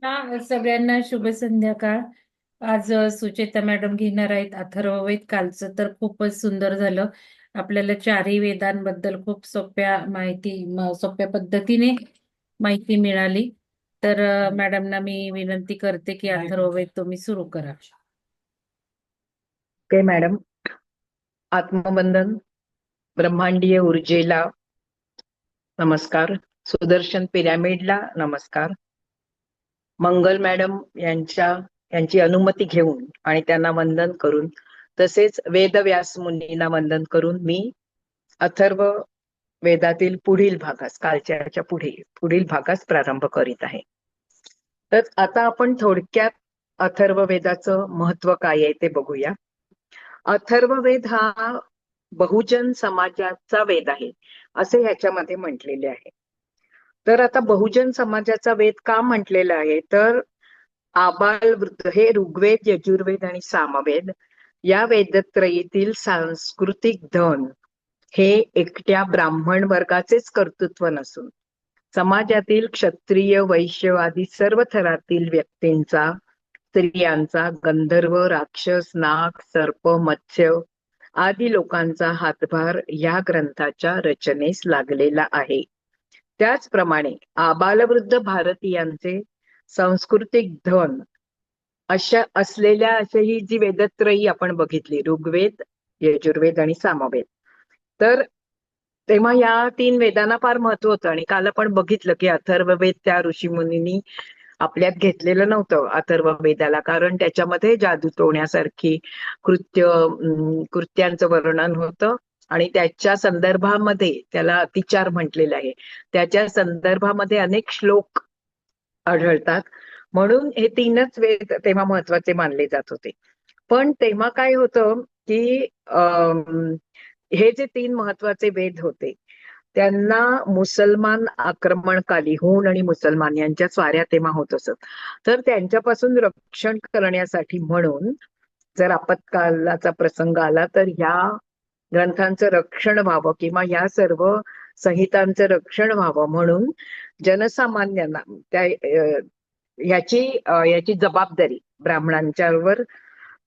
सगळ्यांना शुभ संध्याकाळ. आज सुचेता मॅडम घेणार आहेत अथर्ववेद. कालचं तर खूपच सुंदर झालं. आपल्याला चारही वेदांबद्दल खूप सोप्या पद्धतीने माहिती मिळाली. तर मॅडमना मी विनंती करते की अथर्ववेद तुम्ही सुरू करा. Okay madam. आत्मबंधन, ब्रह्मांडीय ऊर्जेला नमस्कार. सुदर्शन पिरॅमिडला नमस्कार. मंगल मॅडम यांची अनुमती घेऊन आणि त्यांना वंदन करून, तसेच वेदव्यास मुनींना वंदन करून मी अथर्व वेदातील पुढील भागास, कालच्या पुढील भागास प्रारंभ करीत आहे. तर आता आपण थोडक्यात अथर्व वेदाचं महत्व काय आहे ते बघूया. अथर्ववेद हा बहुजन समाजाचा वेद आहे असे ह्याच्यामध्ये म्हटलेले आहे. तर आता बहुजन समाजाचा वेद का म्हटलेला आहे, तर आबाल वृद्ध हे ऋग्वेद, यजुर्वेद आणि सामवेद या वेदत्रयीतील सांस्कृतिक धन हे एकट्या ब्राह्मण वर्गाचेच कर्तृत्व नसून समाजातील क्षत्रिय, वैश्य आदी सर्व थरातील व्यक्तींचा, स्त्रियांचा, गंधर्व, राक्षस, नाग, सर्प, मत्स्य आदी लोकांचा हातभार या ग्रंथाच्या रचनेस लागलेला आहे. त्याचप्रमाणे आबालवृद्ध भारतीयांचे सांस्कृतिक धन अशा असलेल्या ही जी वेदत्रयी आपण बघितली, ऋग्वेद, यजुर्वेद आणि सामवेद, तर तेव्हा या 3 वेदांना फार महत्व होतं. आणि काल आपण बघितलं की अथर्ववेद त्या ऋषीमुनींनी आपल्यात घेतलेलं नव्हतं अथर्व वेदाला, कारण त्याच्यामध्ये जादू टोण्यासारखी कृत्यांचं वर्णन होतं आणि त्याच्या संदर्भामध्ये त्याला अतिचार म्हटलेलं आहे. त्याच्या संदर्भामध्ये अनेक श्लोक आढळतात. म्हणून हे 3च वेद तेव्हा महत्वाचे मानले जात होते. पण तेव्हा काय होतं की हे जे 3 महत्वाचे वेद होते त्यांना मुसलमान आक्रमणकाली, हूण आणि मुसलमान यांच्या स्वाऱ्या तेव्हा होत असत. तर त्यांच्यापासून रक्षण करण्यासाठी म्हणून जर आपत्कालाचा प्रसंग आला तर ह्या ग्रंथांचं रक्षण व्हावं किंवा या सर्व संहितांचं रक्षण व्हावं म्हणून जनसामान्यांना याची जबाबदारी ब्राह्मणांच्यावर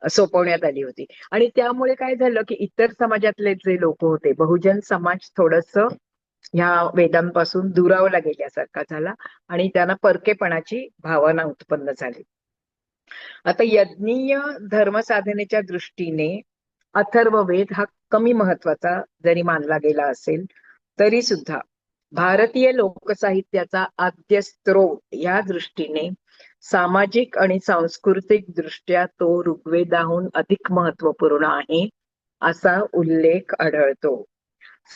सोपवण्यात आली होती. आणि त्यामुळे काय झालं की इतर समाजातले जे लोक होते, बहुजन समाज थोडस ह्या वेदांपासून दुरावला गेल्यासारखा झाला आणि त्यांना परकेपणाची भावना उत्पन्न झाली. आता यज्ञीय धर्मसाधनेच्या दृष्टीने अथर्ववेद हा कमी महत्वाचा जरी मानला गेला असेल तरी सुद्धा भारतीय लोकसाहित्याचा आद्य स्त्रोत या दृष्टीने सामाजिक आणि सांस्कृतिक दृष्ट्या तो ऋग्वेदाहून अधिक महत्वपूर्ण आहे असा उल्लेख आढळतो.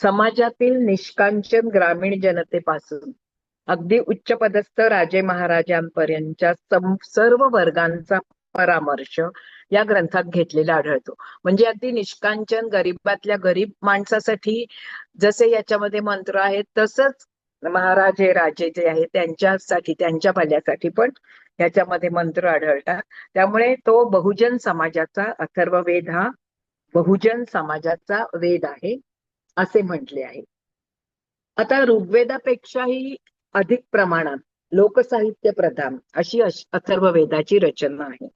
समाजातील निष्कांचन ग्रामीण जनतेपासून अगदी उच्चपदस्थ राजे महाराजांपर्यंतच्या सर्व वर्गांचा परामर्श या ग्रंथात घेतलेला आढळतो. म्हणजे अगदी निष्कांचन गरीबातल्या गरीब माणसासाठी जसे याच्यामध्ये मंत्र आहेत, तसंच महाराजे राजे जे आहेत त्यांच्यासाठी, त्यांच्या भल्यासाठी पण याच्यामध्ये मंत्र आढळतात. त्यामुळे तो बहुजन समाजाचा अथर्ववेद हा बहुजन समाजाचा वेद आहे असे म्हटले आहे. आता ऋग्वेदापेक्षाही अधिक प्रमाणात लोकसाहित्य प्रधान अशी अथर्ववेदाची रचना आहे.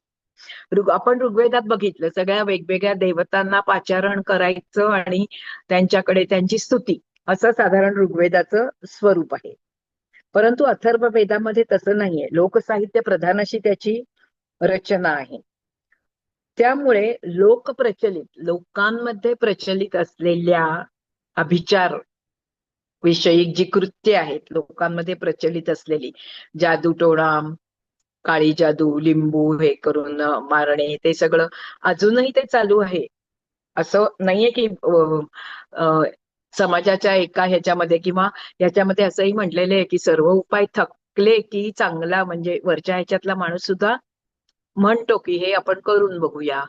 आपण ऋग्वेदात बघितलं सगळ्या वेगवेगळ्या देवतांना पाचारण करायचं आणि त्यांच्याकडे त्यांची स्तुती, असं साधारण ऋग्वेदाचं स्वरूप आहे. परंतु अथर्व वेदामध्ये तसं नाहीये, लोकसाहित्य प्रधान अशी त्याची रचना आहे. त्यामुळे लोकांमध्ये प्रचलित असलेल्या अभिचार विषयिक जी कृत्य आहेत, लोकांमध्ये प्रचलित असलेली जादूटोणा, काळी जादू, लिंबू हे करून मारणे, ते सगळं अजूनही ते चालू आहे. असं नाहीये की समाजाच्या एका ह्याच्यामध्ये किंवा ह्याच्यामध्ये असंही म्हटलेलं आहे की सर्व उपाय थकले की चांगला, म्हणजे वरच्या ह्याच्यातला माणूस सुद्धा म्हणतो की हे आपण करून बघूया,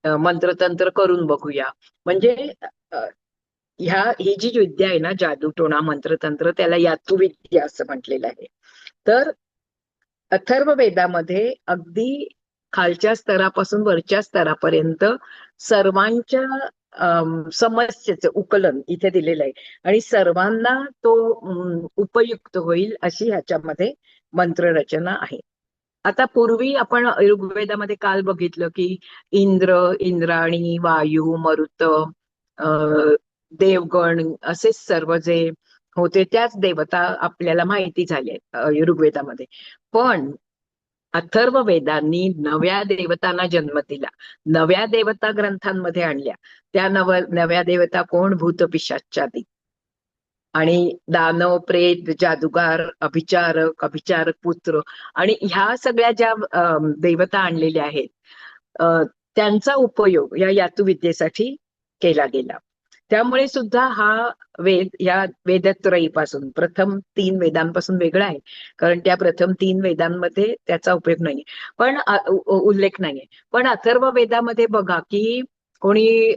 मंत्रतंत्र करून बघूया. म्हणजे ही जी विद्या आहे ना, जादूटोणा, मंत्रतंत्र, त्याला यातुविद्या असं म्हटलेलं आहे. तर अथर्व वेदामध्ये अगदी खालच्या स्तरापासून वरच्या स्तरापर्यंत सर्वांच्या समस्येचं उकलन इथे दिलेलं आहे आणि सर्वांना तो उपयुक्त होईल अशी ह्याच्यामध्ये मंत्ररचना आहे. आता पूर्वी आपण ऋग्वेदामध्ये काल बघितलं की इंद्र, इंद्राणी, वायू, मरुत, देवगण असे सर्व जे होते त्याच देवता आपल्याला माहिती झाले ऋग्वेदामध्ये. पण अथर्व वेदांनी नव्या देवतांना जन्म दिला, नव्या देवता ग्रंथांमध्ये आणल्या. त्या नव्या देवता कोण? भूत पिशाचादी आणि दानव, प्रेत, जादूगार, अभिचारक पुत्र, आणि ह्या सगळ्या ज्या देवता आणलेल्या आहेत, अ, त्यांचा उपयोग या यातुविद्येसाठी केला गेला. त्यामुळे सुद्धा हा वेद या वेदत्रयीपासून, प्रथम 3 वेदांपासून वेगळा आहे. कारण त्या प्रथम 3 वेदांमध्ये त्याचा उपयोग नाहीये, पण उल्लेख नाहीये. पण अथर्व वेदामध्ये बघा की कोणी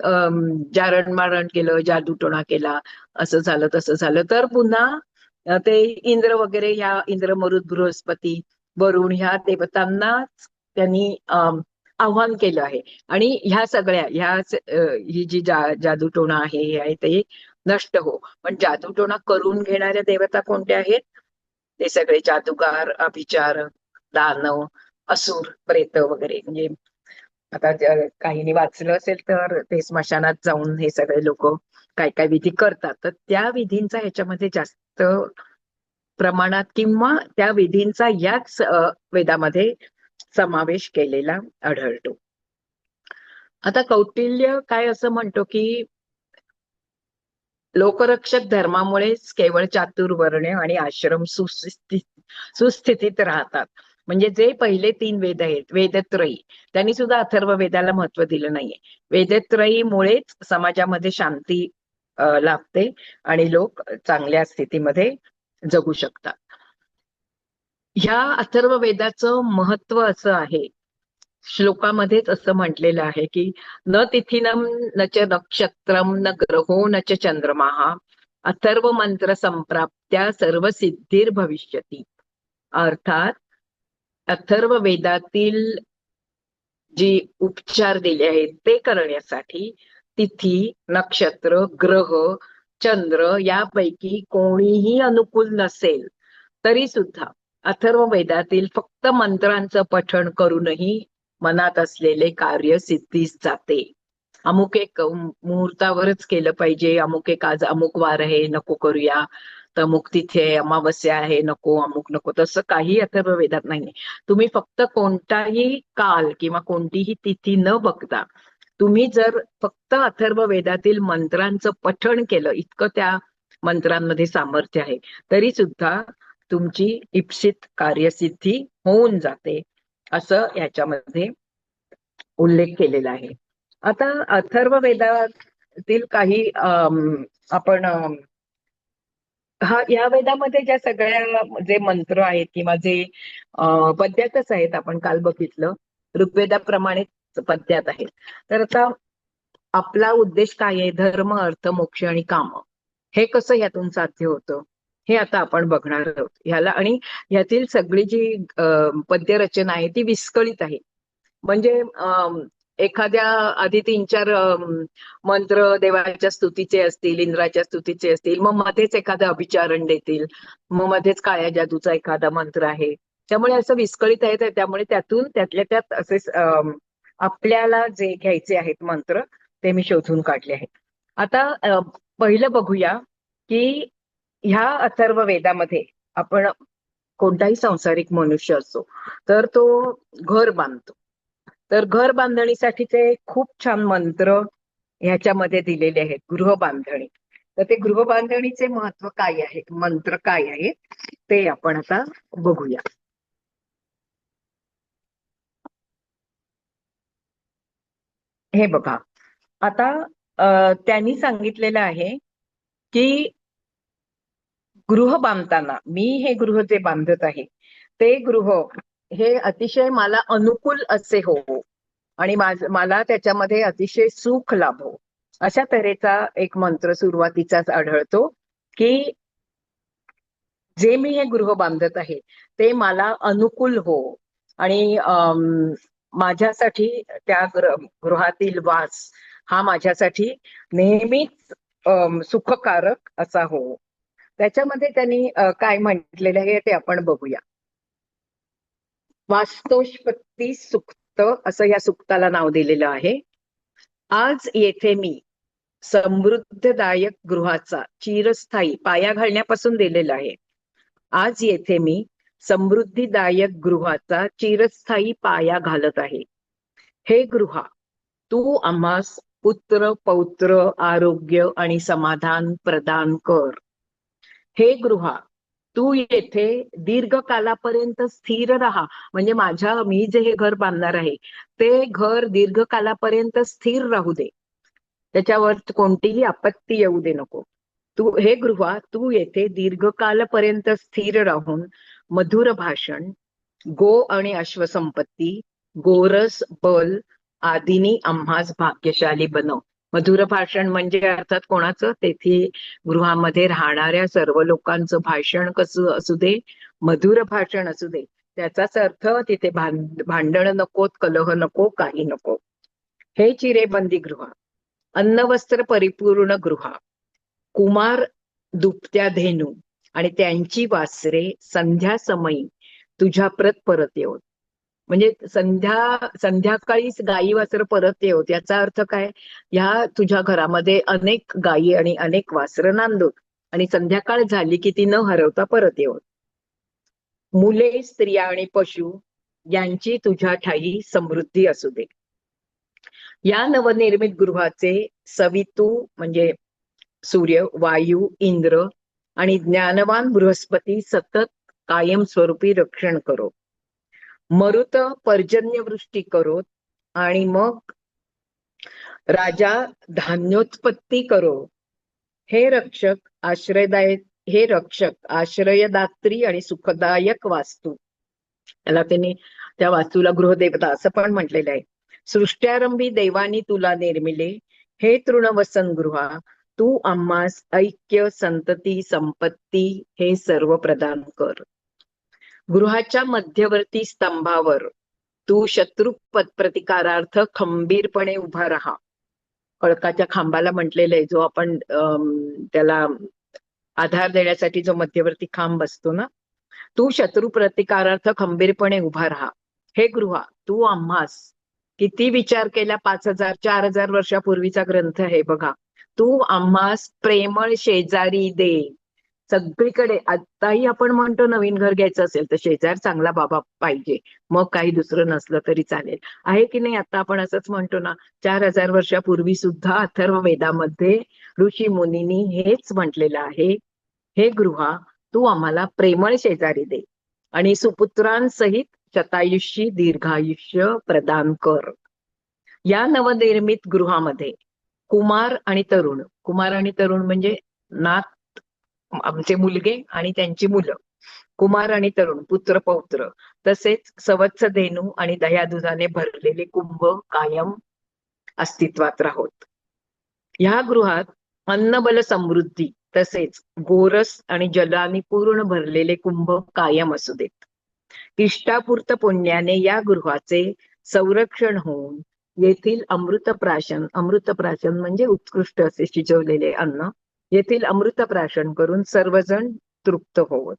जारण मारण केलं, जादूटोणा केला, असं झालं तसं झालं, तर पुन्हा ते इंद्र वगैरे, ह्या इंद्र, मरुत, बृहस्पती, वरुण ह्या देवतांनाच त्यांनी आव्हान केलं आहे. आणि ह्या सगळ्या ही जी जादूटोणा आहे हे आहे ते नष्ट हो. पण जादूटोणा करून घेणाऱ्या देवता कोणत्या आहेत? ते सगळे जादूगार, अभिचार, दानव, असुर, प्रेत वगैरे. म्हणजे आता काहींनी वाचलं असेल तर ते स्मशानात जाऊन हे सगळे लोक काय काय विधी करतात, तर त्या विधींचा ह्याच्यामध्ये जास्त प्रमाणात किंवा त्या विधींचा याच वेदामध्ये समावेश केलेला आढळतो. आता कौटिल्य काय असं म्हणतो की लोकरक्षक धर्मामुळेच केवळ चातुर्वर्ण्य आणि आश्रम सुस्थितीत राहतात. म्हणजे जे पहिले 3 वेद आहेत, वेदत्रयी, त्यांनी सुद्धा अथर्व वेदाला महत्व दिलं नाहीये. वेदत्रयीमुळेच समाजामध्ये शांती लाभते आणि लोक चांगल्या स्थितीमध्ये जगू शकतात. ह्या अथर्व वेदाचं महत्व असं आहे, श्लोकामध्येच असं म्हटलेलं आहे की न तिथिनम न च नक्षत्रम न ग्रहो न च चंद्रमाः अथर्व मंत्र संप्राप्त्या सर्व सिद्धिर भविष्यती. अर्थात अथर्व वेदातील जी उपचार दिले आहेत ते करण्यासाठी तिथी, नक्षत्र, ग्रह, चंद्र यापैकी कोणीही अनुकूल नसेल तरी सुद्धा अथर्व वेदातील फक्त मंत्रांचं पठण करूनही मनात असलेले कार्य सिद्धीस जाते. अमुक एक मुहूर्तावरच केलं पाहिजे, अमुक एक आज अमुक वार आहे नको करूया, अमुक तिथे अमावस्या आहे नको, अमुक नको, तसं काही अथर्व वेदात नाहीये. तुम्ही फक्त कोणताही काल किंवा कोणतीही तिथी न बघता तुम्ही जर फक्त अथर्व वेदातील मंत्रांचं पठण केलं, इतकं त्या मंत्रांमध्ये सामर्थ्य आहे, तरी सुद्धा तुमची इप्सित कार्यसिद्धी होऊन जाते, असं याच्यामध्ये उल्लेख केलेला आहे. आता अथर्व वेदातील काही आपण या वेदामध्ये ज्या सगळ्या जे मंत्र आहेत किंवा जे पद्यातच आहेत, आपण काल बघितलं ऋग्वेदाप्रमाणेच पद्यात आहेत. तर आता आपला उद्देश काय आहे? धर्म, अर्थ, मोक्ष आणि काम. हे कसं यातून साध्य होतं हे आता आपण बघणार आहोत ह्याला. आणि ह्यातील सगळी जी पद्यरचना आहे ती विस्कळीत आहे. म्हणजे एखाद्या आधी 3-4 मंत्र देवाच्या स्तुतीचे असतील, इंद्राच्या स्तुतीचे असतील, मग मध्येच एखादं अभिचारण देतील, मग मध्येच काळ्या जादूचा एखादा मंत्र आहे. त्यामुळे असं विस्कळीत आहे. त्यामुळे त्यातून त्यातल्या त्यात असे आपल्याला जे घ्यायचे आहेत मंत्र ते मी शोधून काढले आहेत. आता पहिलं बघूया की ह्या अथर्व वेदामध्ये आपण कोणताही संसारिक मनुष्य असो तर तो घर बांधतो. तर घर बांधणीसाठीचे खूप छान मंत्र ह्याच्यामध्ये दिलेले आहेत. गृहबांधणी, तर ते गृहबांधणीचे महत्व काय आहे, मंत्र काय आहे ते आपण आता बघूया. हे बघा, आता त्यांनी सांगितलेलं आहे की गृह बांधताना मी हे गृह जे बांधत आहे ते गृह हे अतिशय मला अनुकूल असे हो आणि मला त्याच्यामध्ये अतिशय सुख लाभो, अशा तऱ्हेचा एक मंत्र सुरुवातीचाच आढळतो की जे मी हे गृह बांधत आहे ते मला अनुकूल हो आणि माझ्यासाठी त्या गृहातील वास हा माझ्यासाठी नेहमीच सुखकारक असा हो. त्याच्यामध्ये त्यांनी काय म्हटलेलं आहे ते आपण बघूया. वास्तोष्पत्ती सुक्त असं या सुक्ताला नाव दिलेलं आहे. आज येथे मी समृद्धदायक गृहाचा चिरस्थायी पाया घालण्यापासून दिलेला आहे. आज येथे मी समृद्धीदायक गृहाचा चिरस्थायी पाया घालत आहे. हे गृहा, तू आम्हास पुत्र पौत्र आरोग्य आणि समाधान प्रदान कर. हे गृहा, तू येथे दीर्घकालापर्यंत स्थिर राहा. म्हणजे मी जे हे घर बांधणार आहे ते घर दीर्घकालापर्यंत स्थिर राहू दे. त्याच्यावर कोणतीही आपत्ती येऊ दे नको. हे गृहा, तू येथे दीर्घकालपर्यंत स्थिर राहून मधुर भाषण, गो आणि अश्वसंपत्ती, गोरस बल आदीनी आम्हास भाग्यशाली बनव. मधुर भाषण म्हणजे अर्थात कोणाचं? तेथे गृहामध्ये राहणाऱ्या सर्व लोकांचं भाषण कसं असू दे, मधुर भाषण असू दे. त्याचाच अर्थ तिथे भांडण नकोत, कलह नको, काही नको. हे चिरेबंदी गृहा, अन्नवस्त्र परिपूर्ण गृहा, कुमार दुभत्या धेनू आणि त्यांची वासरे संध्या समयी तुझ्या परत येऊत. म्हणजे संध्याकाळीच गायी वासरं परत येऊत. याचा अर्थ काय? ह्या तुझ्या घरामध्ये अनेक गायी आणि अनेक वासरं नांदूत आणि संध्याकाळ झाली की ती न हरवता परत येऊत. मुले, स्त्रिया आणि पशु यांची तुझ्या ठायी समृद्धी असू दे. या नवनिर्मित गृहाचे सवितू म्हणजे सूर्य, वायू, इंद्र आणि ज्ञानवान बृहस्पती सतत कायमस्वरूपी रक्षण करो. मरुत पर्जन्यवृष्टी करोत आणि मग राजा धान्योत्पत्ती करो. हे रक्षक आश्रयदात्री आणि सुखदायक वास्तू. त्याला त्यांनी त्या वास्तूला गृहदेवता असं पण म्हटलेलं आहे. सृष्ट्यारंभी देवानी तुला निर्मिले. हे तृणवसन गृहा, तू आम्हास ऐक्य, संतती, संपत्ती हे सर्व प्रदान कर. गृहाच्या मध्यवर्ती स्तंभावर तू शत्रू प्रतिकारार्थ खंबीरपणे उभा राहा. कळकाच्या खांबाला म्हटलेलं आहे, जो आपण त्याला आधार देण्यासाठी जो मध्यवर्ती खांब असतो ना, तू शत्रू प्रतिकारार्थ खंबीरपणे उभा राहा. हे गृहा, तू आम्हास, किती विचार केला, 5,000 4,000 वर्षापूर्वीचा ग्रंथ आहे बघा. तू आम्हास प्रेमळ शेजारी दे. सगळीकडे आताही आपण म्हणतो नवीन घर घ्यायचं असेल तर शेजार चांगला बाबा पाहिजे, मग काही दुसरं नसलं तरी चालेल, आहे की नाही? आता आपण असंच म्हणतो ना. 4,000 वर्षापूर्वी सुद्धा अथर्व वेदामध्ये ऋषी मुनींनी हेच म्हटलेलं आहे. हे गृहा, तू आम्हाला प्रेमळ शेजारी दे आणि सुपुत्रांसहित शतायुष्यी दीर्घायुष्य प्रदान कर. या नवनिर्मित गृहामध्ये कुमार आणि तरुण म्हणजे नात, आमचे मुलगे आणि त्यांची मुलं, कुमार आणि तरुण, पुत्र पौत्र, तसेच सवत्स धेनू आणि दह्यादुधाने भरलेले कुंभ कायम अस्तित्वात राहोत. ह्या गृहात अन्नबल समृद्धी तसेच गोरस आणि जलाने पूर्ण भरलेले कुंभ कायम असू देत. इष्टापूर्त पुण्याने या गृहाचे संरक्षण होऊन येथील अमृतप्राशन म्हणजे उत्कृष्ट असे शिजवलेले अन्न, येथील अमृतप्राशन करून सर्वजण तृप्त होवत.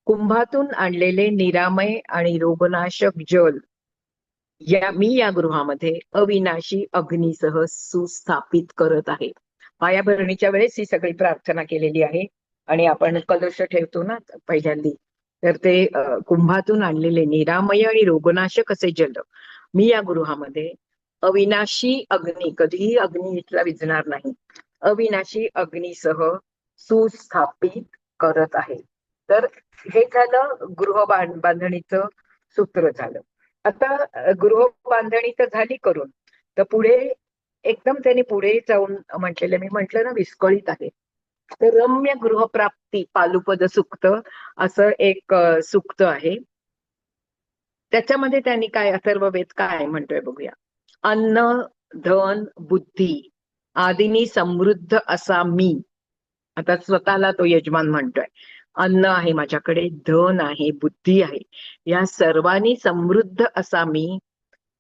कुंभातून आणलेले निरामय आणि रोगनाशक जल मी या गृहामध्ये अविनाशी अग्नीसह सुस्थापित करत आहे. पायाभरणीच्या वेळेस ही सगळी प्रार्थना केलेली आहे आणि आपण कलश ठेवतो ना पहिल्यांदी, तर ते कुंभातून आणलेले निरामय आणि रोगनाशक असे जल मी या गृहामध्ये अविनाशी अग्नी, कधीही अग्नी इथला विझणार नाही, अविनाशी अग्नीसह सुस्थापित करत आहे. तर हे झालं गृह बांधणीचं सूत्र झालं. आता गृह बांधणी तर झाली करून, तर पुढे एकदम त्यांनी पुढे जाऊन म्हटलेलं, मी म्हटलं ना विस्कळीत आहे, तर रम्य गृहप्राप्ती पालुपद सुक्त असं एक सुक्त आहे. त्याच्यामध्ये त्यांनी काय अथर्ववेद काय म्हणतोय बघूया. अन्न, धन, बुद्धी आदींनी समृद्ध असा मी, आता स्वतःला तो यजमान म्हणतोय, अन्न आहे माझ्याकडे, धन आहे, बुद्धी आहे, या सर्वांनी समृद्ध असा मी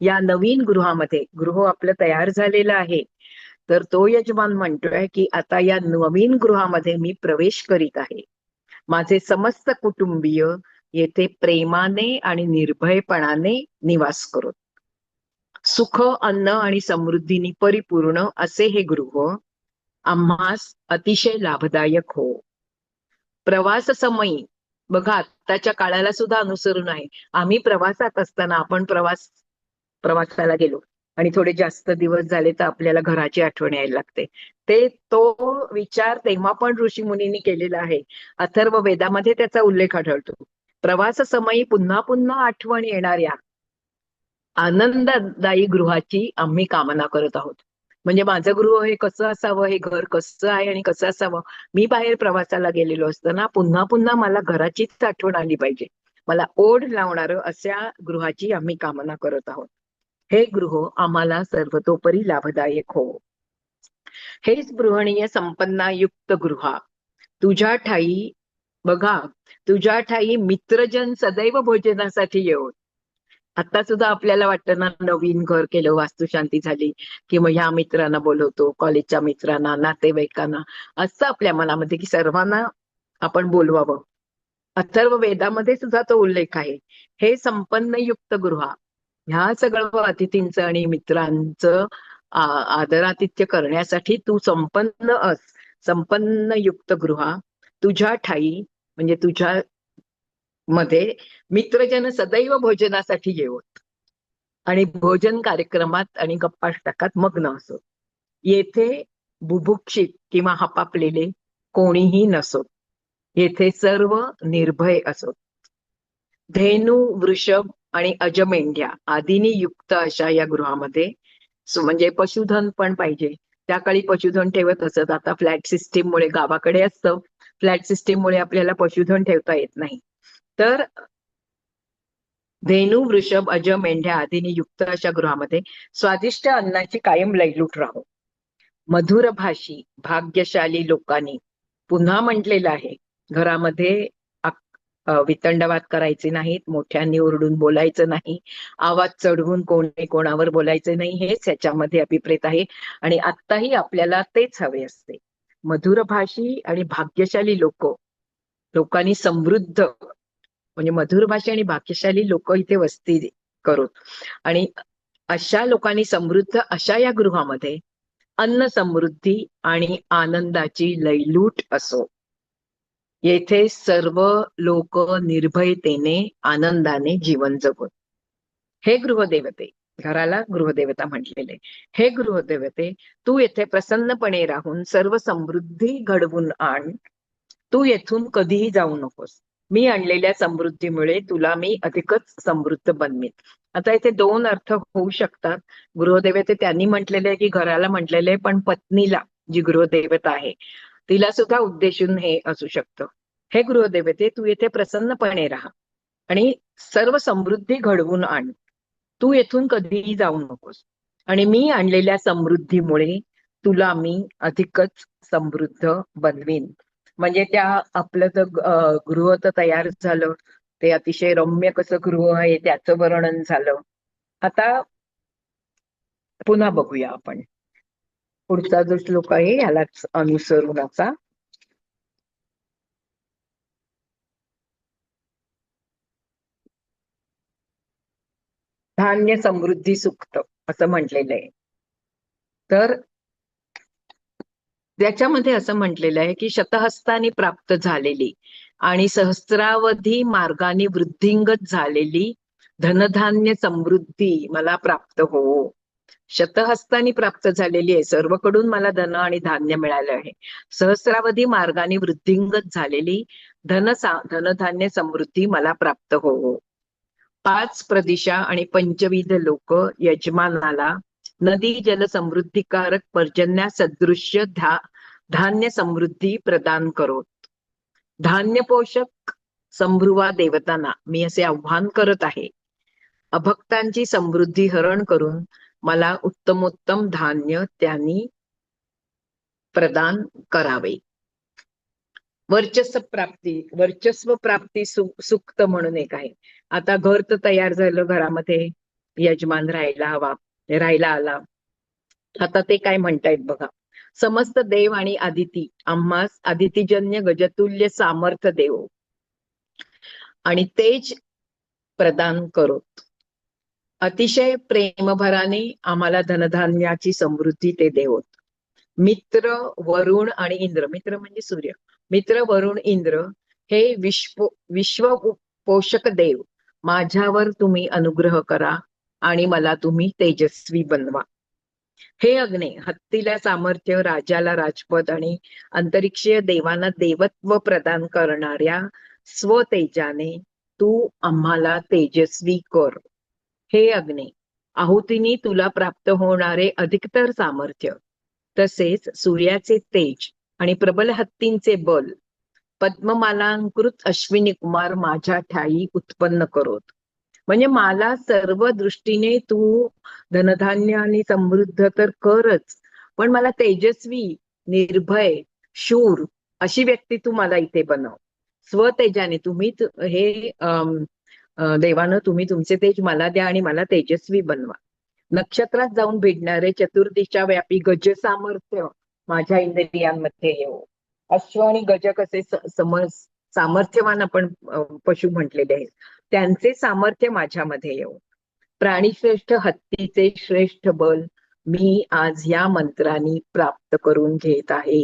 या नवीन गृहामध्ये, गृह आपलं तयार झालेलं आहे, तर तो यजमान म्हणतोय की आता या नवीन गृहामध्ये मी प्रवेश करीत आहे. माझे समस्त कुटुंबीय येथे प्रेमाने आणि निर्भयपणाने निवास करो. सुख, अन्न आणि समृद्धीने परिपूर्ण असे हे गृह आम्हास अतिशय लाभदायक हो. प्रवास समयी बघा, आत्ताच्या काळाला सुद्धा अनुसरून आहे. आम्ही प्रवासात असताना आपण प्रवासाला गेलो आणि थोडे जास्त दिवस झाले तर आपल्याला घराची आठवण यायला लागते. तो विचार तेव्हा पण ऋषी मुनींनी केलेला आहे. अथर्व वेदामध्ये त्याचा उल्लेख आढळतो. प्रवास समयी पुन्हा पुन्हा आठवण येणाऱ्या आनंददायी गृहाची आम्ही कामना करत आहोत. म्हणजे माझं गृह हे कसं असावं, हे घर कसं आहे आणि कसं असावं. मी बाहेर प्रवासाला गेलेलो असताना पुन्हा पुन्हा मला घराचीच आठवण आली पाहिजे. मला ओढ लावणारं अशा गृहाची आम्ही कामना करत आहोत. हे गृह आम्हाला सर्वतोपरी लाभदायक हो. हेच गृहणीय संपन्नायुक्त गृहा तुझ्या ठाई बघा, तुझ्या ठाई मित्रजन सदैव भोजनासाठी येऊत. आता सुद्धा आपल्याला वाटतं ना, नवीन घर केलं, वास्तुशांती झाली की मग ह्या मित्रांना बोलवतो, कॉलेजच्या मित्रांना, नातेवाईकांना, असं आपल्या मनामध्ये की सर्वांना आपण बोलवावं. अथर्व वेदामध्ये सुद्धा तो उल्लेख आहे. हे संपन्नयुक्त गृहा, ह्या सगळं अतिथींचं आणि मित्रांचं आदरातिथ्य करण्यासाठी तू संपन्न संपन्नयुक्त गृहा तुझ्या ठाई म्हणजे तुझ्या मध्ये मित्रजन सदैव भोजनासाठी येवत आणि भोजन कार्यक्रमात आणि गप्पाष्टकात मग्न असो. येथे बुभुक्षित किंवा हपापलेले कोणीही नसोत. येथे सर्व निर्भय असोत. धेनू, वृषभ आणि अजमेंढ्या आदींनी युक्त अशा या गृहामध्ये म्हणजे पशुधन पण पाहिजे. त्या काळी पशुधन ठेवत असत. आता फ्लॅट सिस्टीममुळे गावाकडे असतं, फ्लॅट सिस्टीममुळे आपल्याला पशुधन ठेवता येत नाही. तर धेनू, वृषभ, अज, मेंढ्या आदींनी युक्त अशा गृहामध्ये स्वादिष्ट अन्नाची कायम लयलूट राहो. मधुर भाषी भाग्यशाली लोकांनी पुन्हा म्हटलेलं आहे, घरामध्ये वितंडवाद करायचे नाहीत, मोठ्यांनी ओरडून बोलायचं नाही, आवाज चढवून कोणी कोणावर बोलायचे नाही, हेच ह्याच्यामध्ये अभिप्रेत आहे. आणि आत्ताही आपल्याला तेच हवे असते. मधुर भाषी आणि भाग्यशाली लोकांनी समृद्ध म्हणजे मधुर भाषी आणि भाग्यशाली लोक इथे वस्ती करू आणि अशा लोकांनी समृद्ध अशा या गृहामध्ये अन्न समृद्धी आणि आनंदाची लयलूट असो. येथे सर्व लोक निर्भयतेने आनंदाने जीवन जगत. हे गृहदेवते, घराला गृहदेवता म्हटलेले, हे गृहदेवते, तू येथे प्रसन्नपणे राहून सर्व समृद्धी घडवून आण. तू येथून कधीही जाऊ नकोस. मी आणलेल्या समृद्धीमुळे तुला मी अधिकच समृद्ध बनवीन. आता इथे दोन अर्थ होऊ शकतात. गृहदेवते त्यांनी म्हटलेले आहे की घराला म्हटलेले आहे, पण पत्नीला जी गृहदेवता आहे तिला सुद्धा उद्देशून हे असू शकतं. हे गृहदेवते, तू येथे प्रसन्नपणे राहा आणि सर्व समृद्धी घडवून आण. तू येथून कधीही जाऊ नकोस आणि मी आणलेल्या समृद्धीमुळे तुला मी अधिकच समृद्ध बनवीन. म्हणजे त्या आपलं तर गृह तर तयार झालं, ते अतिशय रम्य कसं गृह आहे त्याचं वर्णन झालं. आता पुन्हा बघूया आपण पुढचा जो श्लोक आहे ह्यालाच अनुसरून असा. धान्य समृद्धी सुक्त असं म्हटलेलं आहे. तर त्याच्यामध्ये असं म्हटलेलं आहे की शतहस्तानी प्राप्त झालेली आणि सहस्रावधी मार्गाने वृद्धिंगत झालेली धनधान्य समृद्धी मला प्राप्त हो. शतहस्तानी प्राप्त झालेली आहे, सर्वकडून मला धन आणि धान्य मिळालं आहे. सहस्रावधी मार्गाने वृद्धिंगत झालेली धनधान्य समृद्धी मला प्राप्त हो. 5 प्रदिशा आणि पंचविध लोक यजमानाला नदी जल समृद्धिकारक पर्जन्या सदृश्य धान्य समृद्धी प्रदान करोत. धान्य पोषक संभ्रुवा देवतांना मी असे आव्हान करत आहे, अभक्तांची समृद्धी हरण करून मला उत्तमोत्तम धान्य त्यांनी प्रदान करावे. वर्चस्व प्राप्ती सुक्त म्हणून एक आहे. आता घर तर तयार झालं, घरामध्ये यजमान राहायला आला. आता ते काय म्हणतायत बघा. समस्त देव आणि आदिती आम्हास आदितीजन्य गजतुल्य सामर्थ्य देव आणि तेज प्रदान करोत. अतिशय प्रेमभराने आम्हाला धनधान्याची समृद्धी ते देवोत. मित्र वरुण आणि इंद्र, मित्र म्हणजे सूर्य, मित्र वरुण इंद्र हे विश्व पोषक देव, माझ्यावर तुम्ही अनुग्रह करा आणि मला तुम्ही तेजस्वी बनवा. हे अग्ने, हत्तीला सामर्थ्य, राजाला राजपद आणि अंतरिक्षीय देवांना देवत्व प्रदान करणाऱ्या स्वतेजाने तू आम्हाला तेजस्वी कर. हे अग्ने, आहुतीने तुला प्राप्त होणारे अधिकतर सामर्थ्य, तसेच सूर्याचे तेज आणि प्रबल हत्तींचे बल, पद्ममालांकृत अश्विनी कुमार माझ्या ठायी उत्पन्न करोत. म्हणजे मला सर्व दृष्टीने तू धनधान्य आणि समृद्ध तर करच, पण मला तेजस्वी, निर्भय, शूर अशी व्यक्ती तू मला इथे बनव. स्वतेजाने तुम्ही हे देवानं तुम्ही तुमचे तेज मला द्या आणि मला तेजस्वी बनवा. नक्षत्रात जाऊन भिडणारे चतुर्दिशा व्यापी गज सामर्थ्य माझ्या इंद्रियांमध्ये येऊ. अश्व आणि गज कसे सामर्थ्यवान आपण पशु म्हटलेले आहेत, त्यांचे सामर्थ्य माझ्यामध्ये येऊ. प्राणीश्रेष्ठ हत्तीचे श्रेष्ठ बल मी आज या मंत्राने प्राप्त करून घेत आहे.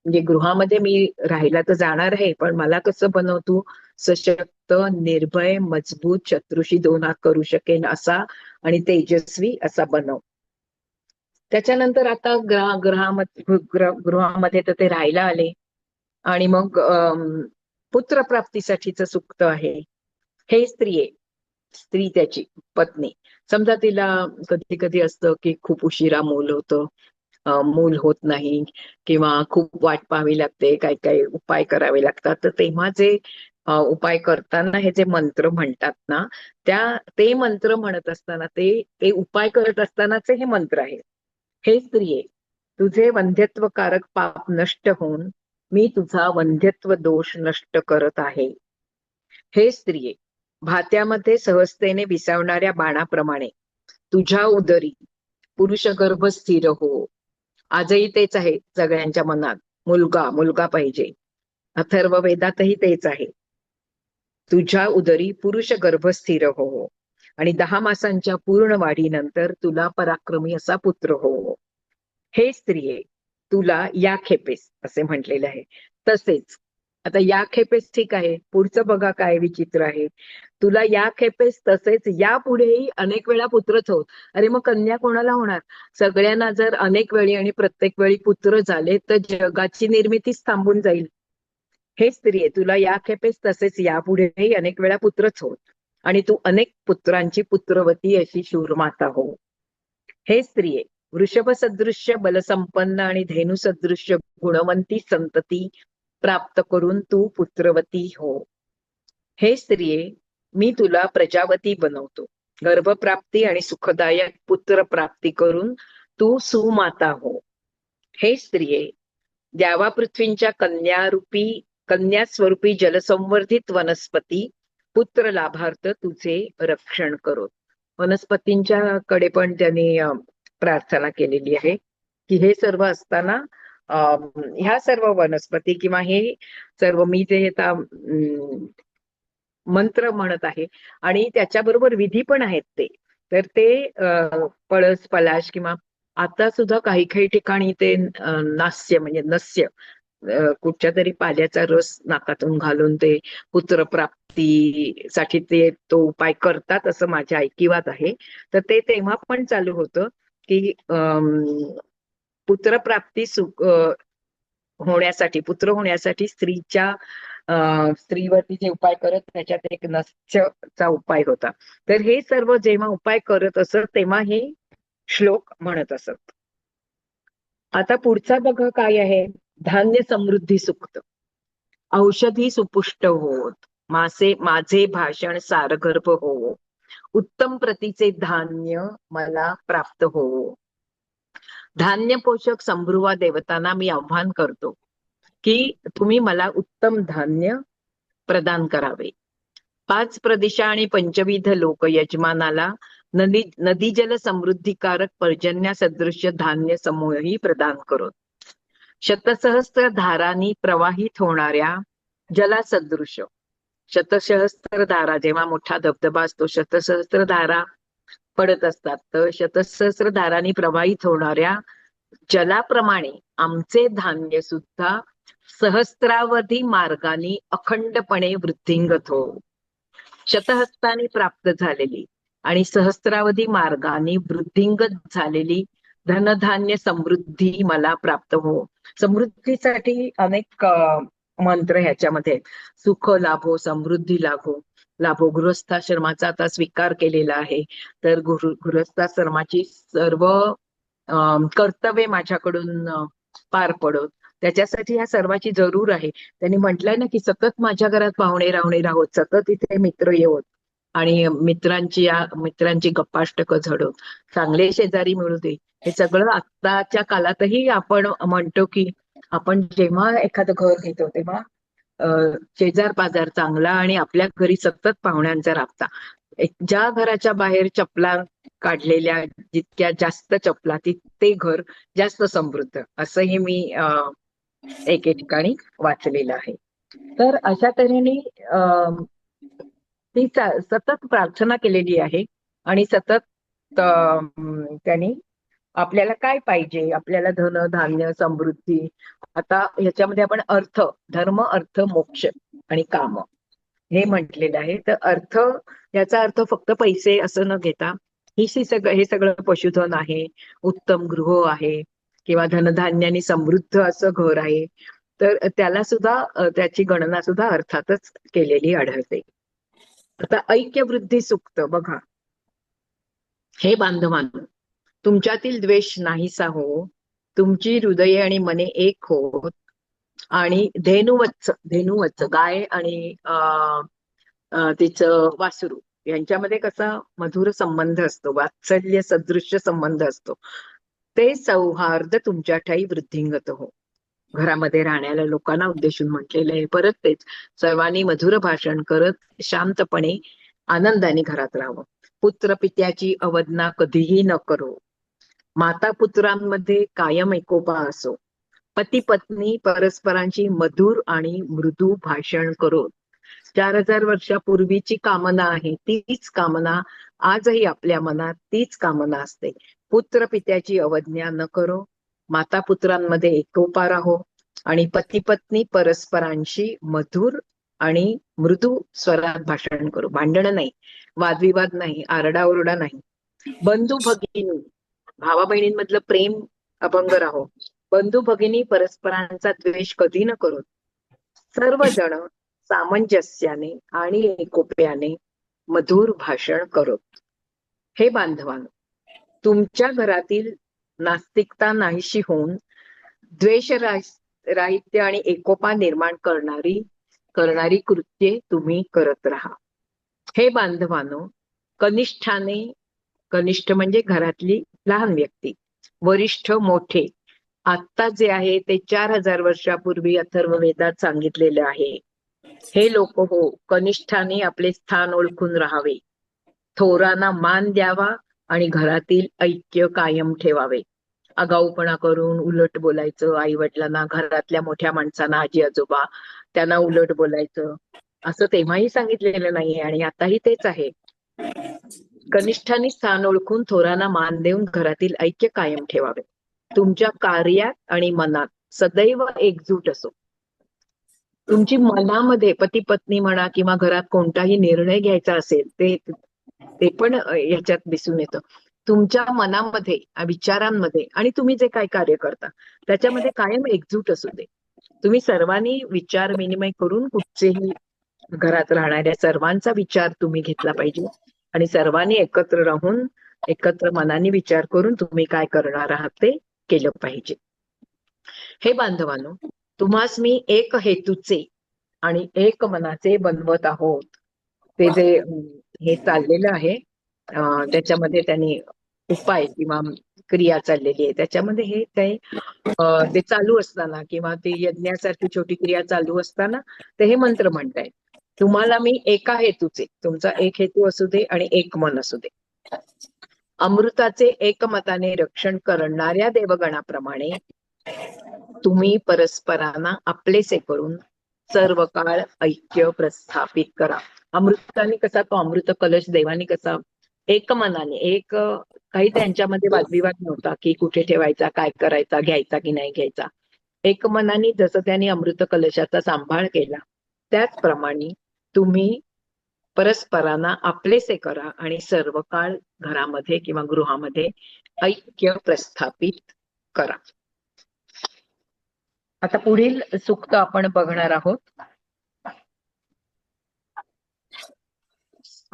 म्हणजे गृहामध्ये मी राहायला तर जाणार आहे, पण मला कसं बनवतो, सशक्त, निर्भय, मजबूत, शत्रूशी दोन हात करू शकेन असा आणि तेजस्वी असा बनव. त्याच्यानंतर आता गृहामध्ये तर ते राहायला आले आणि मग पुत्रप्राप्तीसाठीच सुक्त आहे. हे स्त्री त्याची पत्नी, समजा तिला कधी कधी असतं की खूप उशिरा मूल होतं, मूल होत नाही किंवा खूप वाट पाहावी लागते, काही काही उपाय करावे लागतात, तर तेव्हा जे उपाय करताना हे जे मंत्र म्हणतात ना, ते मंत्र म्हणत असताना ते उपाय करत असतानाचे हे मंत्र आहेत. हे स्त्रिये, तुझे वंध्यत्वकारक पाप नष्ट होऊन मी तुझा वंध्यत्व दोष नष्ट करत आहे. हे स्त्रिये, भात्यामध्ये सहजतेने विसावणाऱ्या बाणाप्रमाणे तुझ्या उदरी पुरुषगर्भ स्थिर हो. आजही तेच आहे सगळ्यांच्या मनात, मुलगा मुलगा पाहिजे. अथर्व वेदातही तेच आहे. तुझ्या उदरी पुरुष गर्भ स्थिर हो आणि 10 मासांच्या पूर्ण वाढीनंतर तुला पराक्रमी असा पुत्र हो. हे स्त्रिये, तुला या खेपेस असे म्हटलेले आहे. तसेच आता या खेपेस ठीक आहे, पुढचं बघा काय विचित्र आहे. तुला या खेपेस तसेच या पुढेही अनेक वेळा पुत्रच होत. अरे मग कन्या कोणाला होणार? सगळ्यांना जर अनेक वेळी आणि प्रत्येक वेळी पुत्र झाले तर जगाची निर्मितीच थांबून जाईल. हे स्त्रिये, तुला या खेपेस तसेच यापुढेही अनेक वेळा पुत्रच होत आणि तू अनेक पुत्रांची पुत्रवती अशी शूरमाता हो. हे स्त्रिये, वृषभ सदृश्य बलसंपन्न आणि धेनु सदृश्य गुणवंती संतती प्राप्त करून तू पुत्रवती हो. हे स्त्रिये, मी तुला प्रजावती बनवतो. गर्भप्राप्ती आणि सुखदायक पुत्र प्राप्ती करून तू सुमाता हो. हे स्त्रिये, द्यावा पृथ्वींच्या कन्या स्वरूपी जलसंवर्धित वनस्पती पुत्र लाभार्थ तुझे रक्षण करो. वनस्पतींच्या कडे पण त्यांनी प्रार्थना केलेली आहे की हे सर्व असताना ह्या सर्व वनस्पती किंवा हे सर्व मी जे आता मंत्र म्हणत आहे आणि त्याच्याबरोबर विधी पण आहेत तर ते पळस पलाश किंवा आता सुद्धा काही काही ठिकाणी ते नास्य म्हणजे नस्य कुठच्या तरी पाल्याचा रस नाकातून घालून ते पुत्रप्राप्तीसाठी ते तो उपाय करतात असं माझ्या ऐकिवात आहे. तर ते तेव्हा पण चालू होतं की पुत्रप्राप्ती होण्यासाठी, पुत्र होण्यासाठी स्त्रीवरती जे उपाय करत त्याच्यात एक नस्यचा उपाय होता. तर हे सर्व जेव्हा उपाय करत असत तेव्हा हे श्लोक म्हणत असत. आता पुढचा बघा काय आहे, धान्य समृद्धी सुक्त. औषधी सुपुष्ट होत, माझे भाषण सारगर्भ हो. उत्तम प्रतीचे धान्य मला प्राप्त हो. धान्य पोषक संभ्रुवा देवतांना मी आव्हान करतो की तुम्ही मला उत्तम धान्य प्रदान करावे. 5 प्रदिशा आणि पंचविध लोक यजमानाला नदी जल समृद्धिकारक पर्जन्या सदृश्य धान्य समूहही प्रदान करोत. शतसहस्त्र धारांनी प्रवाहित होणाऱ्या जलासदृश शतसहस्त्र धारा, जेव्हा मोठा धबधबा असतो शतसहस्त्र धारा पडत असतात, तर शतसहस्त्र धारांनी प्रवाहित होणाऱ्या जलाप्रमाणे आमचे धान्य सुद्धा सहस्त्रावधी मार्गाने अखंडपणे वृद्धिंगत हो. शतहस्ताने प्राप्त झालेली आणि सहस्त्रावधी मार्गाने वृद्धिंगत झालेली धनधान्य समृद्धी मला प्राप्त हो. समृद्धीसाठी अनेक मंत्र ह्याच्यामध्ये आहेत. सुख लाभो, समृद्धी लाभो. लाभो, गृहस्थाश्रमाचा आता स्वीकार केलेला आहे, तर गृहस्थाश्रमाची सर्व कर्तव्य माझ्याकडून पार पडत, त्याच्यासाठी ह्या सर्वाची जरूर आहे. त्यांनी म्हटलंय ना की सतत माझ्या घरात पाहुणे राहुणे राहोत, सतत इथे मित्र येवोत आणि मित्रांची गप्पाष्टकं झडवत, चांगले शेजारी मिळू दे. हे सगळं आत्ताच्या काळातही आपण म्हणतो की आपण जेव्हा एखादं घर घेतो तेव्हा शेजार पाजार चांगला आणि आपल्या घरी सतत पाहुण्यांचा राबता. ज्या घराच्या बाहेर चपला काढलेल्या जितक्या जास्त चपला ते घर जास्त समृद्ध, असंही मी एके ठिकाणी वाचलेलं आहे. तर अशा तऱ्हेने ती सतत प्रार्थना केलेली आहे आणि सतत त्यांनी आपल्याला काय पाहिजे, आपल्याला धन धान्य समृद्धी. आता ह्याच्यामध्ये आपण अर्थ, धर्म अर्थ मोक्ष आणि काम हे म्हटलेलं आहे. तर अर्थ, याचा अर्थ फक्त पैसे असं न घेता हे सगळं पशुधन आहे, उत्तम गृह आहे किंवा धनधान्याने समृद्ध असं घर आहे, तर त्याला सुद्धा त्याची गणना सुद्धा अर्थातच केलेली आढळते. आता ऐक्यवृद्धी सुक्त बघा. हे बांधवांनो, तुमच्यातील द्वेष नाहीसा हो, तुमची हृदये आणि मने एक होत आणि धेनुवत्स गाय आणि तिचं वासरू यांच्यामध्ये कसा मधुर संबंध असतो, वात्सल्य सदृश्य संबंध असतो, ते सौहार्द तुमच्या ठाई वृद्धिंगत हो. घरामध्ये राहणाऱ्या लोकांना उद्देशून म्हटलेलं आहे. परत तेच, सर्वांनी मधुर भाषण करत शांतपणे आनंदाने घरात राहावं. पुत्र पित्याची अवज्ञा कधीही न करो. माता पुत्रांमध्ये कायम एकोपा असो. पती पत्नी परस्परांची मधुर आणि मृदू भाषण करो. 4000 वर्षापूर्वीची कामना आहे, तीच कामना आजही आपल्या मनात, तीच कामना असते. पुत्र पित्याची अवज्ञा न करो, माता पुत्रांमध्ये एकोपा राहो आणि पती पत्नी परस्परांशी मधुर आणि मृदू स्वरात भाषण करो. भांडण नाही, वादविवाद नाही, आरडाओरडा नाही. बंधू भगिनी, भावा बहिणींमधलं प्रेम अभंग राहो. बंधू भगिनी परस्परांचा द्वेष कधी न करो. सर्वजण सामंजस्याने आणि एकोप्याने मधुर भाषण करो. हे बांधवांनो, तुमच्या घरातील नास्तिकता नाहीशी होऊन द्वेष राहित्य आणि एकोपा निर्माण करणारी कृत्ये तुम्ही करत राहा. हे बांधवांनो, कनिष्ठ म्हणजे घरातली लहान व्यक्ती, वरिष्ठ मोठे, आत्ता जे आहे ते 4000 वर्षापूर्वी अथर्ववेदात सांगितलेले आहे. हे लोक हो, कनिष्ठाने आपले स्थान ओळखून राहावे, थोरांना मान द्यावा आणि घरातील ऐक्य कायम ठेवावे. आगाऊपणा करून उलट बोलायचं, आई वडिलांना, घरातल्या मोठ्या माणसांना, आजी आजोबा, त्यांना उलट बोलायचं, असं तेव्हाही सांगितलेलं नाहीये आणि आताही तेच आहे. कनिष्ठांनी स्थान ओळखून थोरांना मान देऊन घरातील ऐक्य कायम ठेवावे. तुमच्या कार्यात आणि मनात सदैव एकजूट असो. तुमची मनामध्ये पती पत्नी म्हणा किंवा घरात कोणताही निर्णय घ्यायचा असेल ते पण याच्यात दिसून येतं. तुमच्या मनामध्ये, विचारांमध्ये आणि तुम्ही जे काय कार्य करता त्याच्यामध्ये कायम एकजूट असू दे. तुम्ही सर्वांनी विचार विनिमय करून कुठचेही घरात राहणाऱ्या सर्वांचा विचार तुम्ही घेतला पाहिजे आणि सर्वांनी एकत्र राहून एकत्र मनाने विचार करून तुम्ही काय करणार आहात ते केलं पाहिजे. हे बांधवांनो, तुम्हास मी एक हेतूचे आणि एक मनाचे बनवत आहोत. ते जे हे चाललेलं आहे त्याच्यामध्ये त्यांनी उपाय किंवा क्रिया चाललेली आहे, त्याच्यामध्ये हे ते चालू असताना किंवा ते यज्ञासारखी छोटी क्रिया चालू असताना ते हे मंत्र म्हणतायत. तुम्हाला मी एका हेतूचे, तुमचा एक हेतू असू दे आणि एक मन असू दे, अमृताचे एकमताने रक्षण करणाऱ्या देवगणाप्रमाणे तुम्ही परस्परांना आपलेसे करून सर्व काळ ऐक्य प्रस्थापित करा. अमृताने कसा तो अमृत कलश देवाने कसा एक मनाने काही त्यांच्यामध्ये वादविवाद नव्हता की कुठे ठेवायचा, काय करायचा, घ्यायचा की नाही घ्यायचा. एक मनाने जसं त्यांनी अमृत कलशाचा सांभाळ केला, त्याचप्रमाणे तुम्ही परस्परांना आपलेसे करा आणि सर्व काळ घरामध्ये किंवा गृहामध्ये ऐक्य प्रस्थापित करा. आता पुढील सूक्त आपण बघणार आहोत.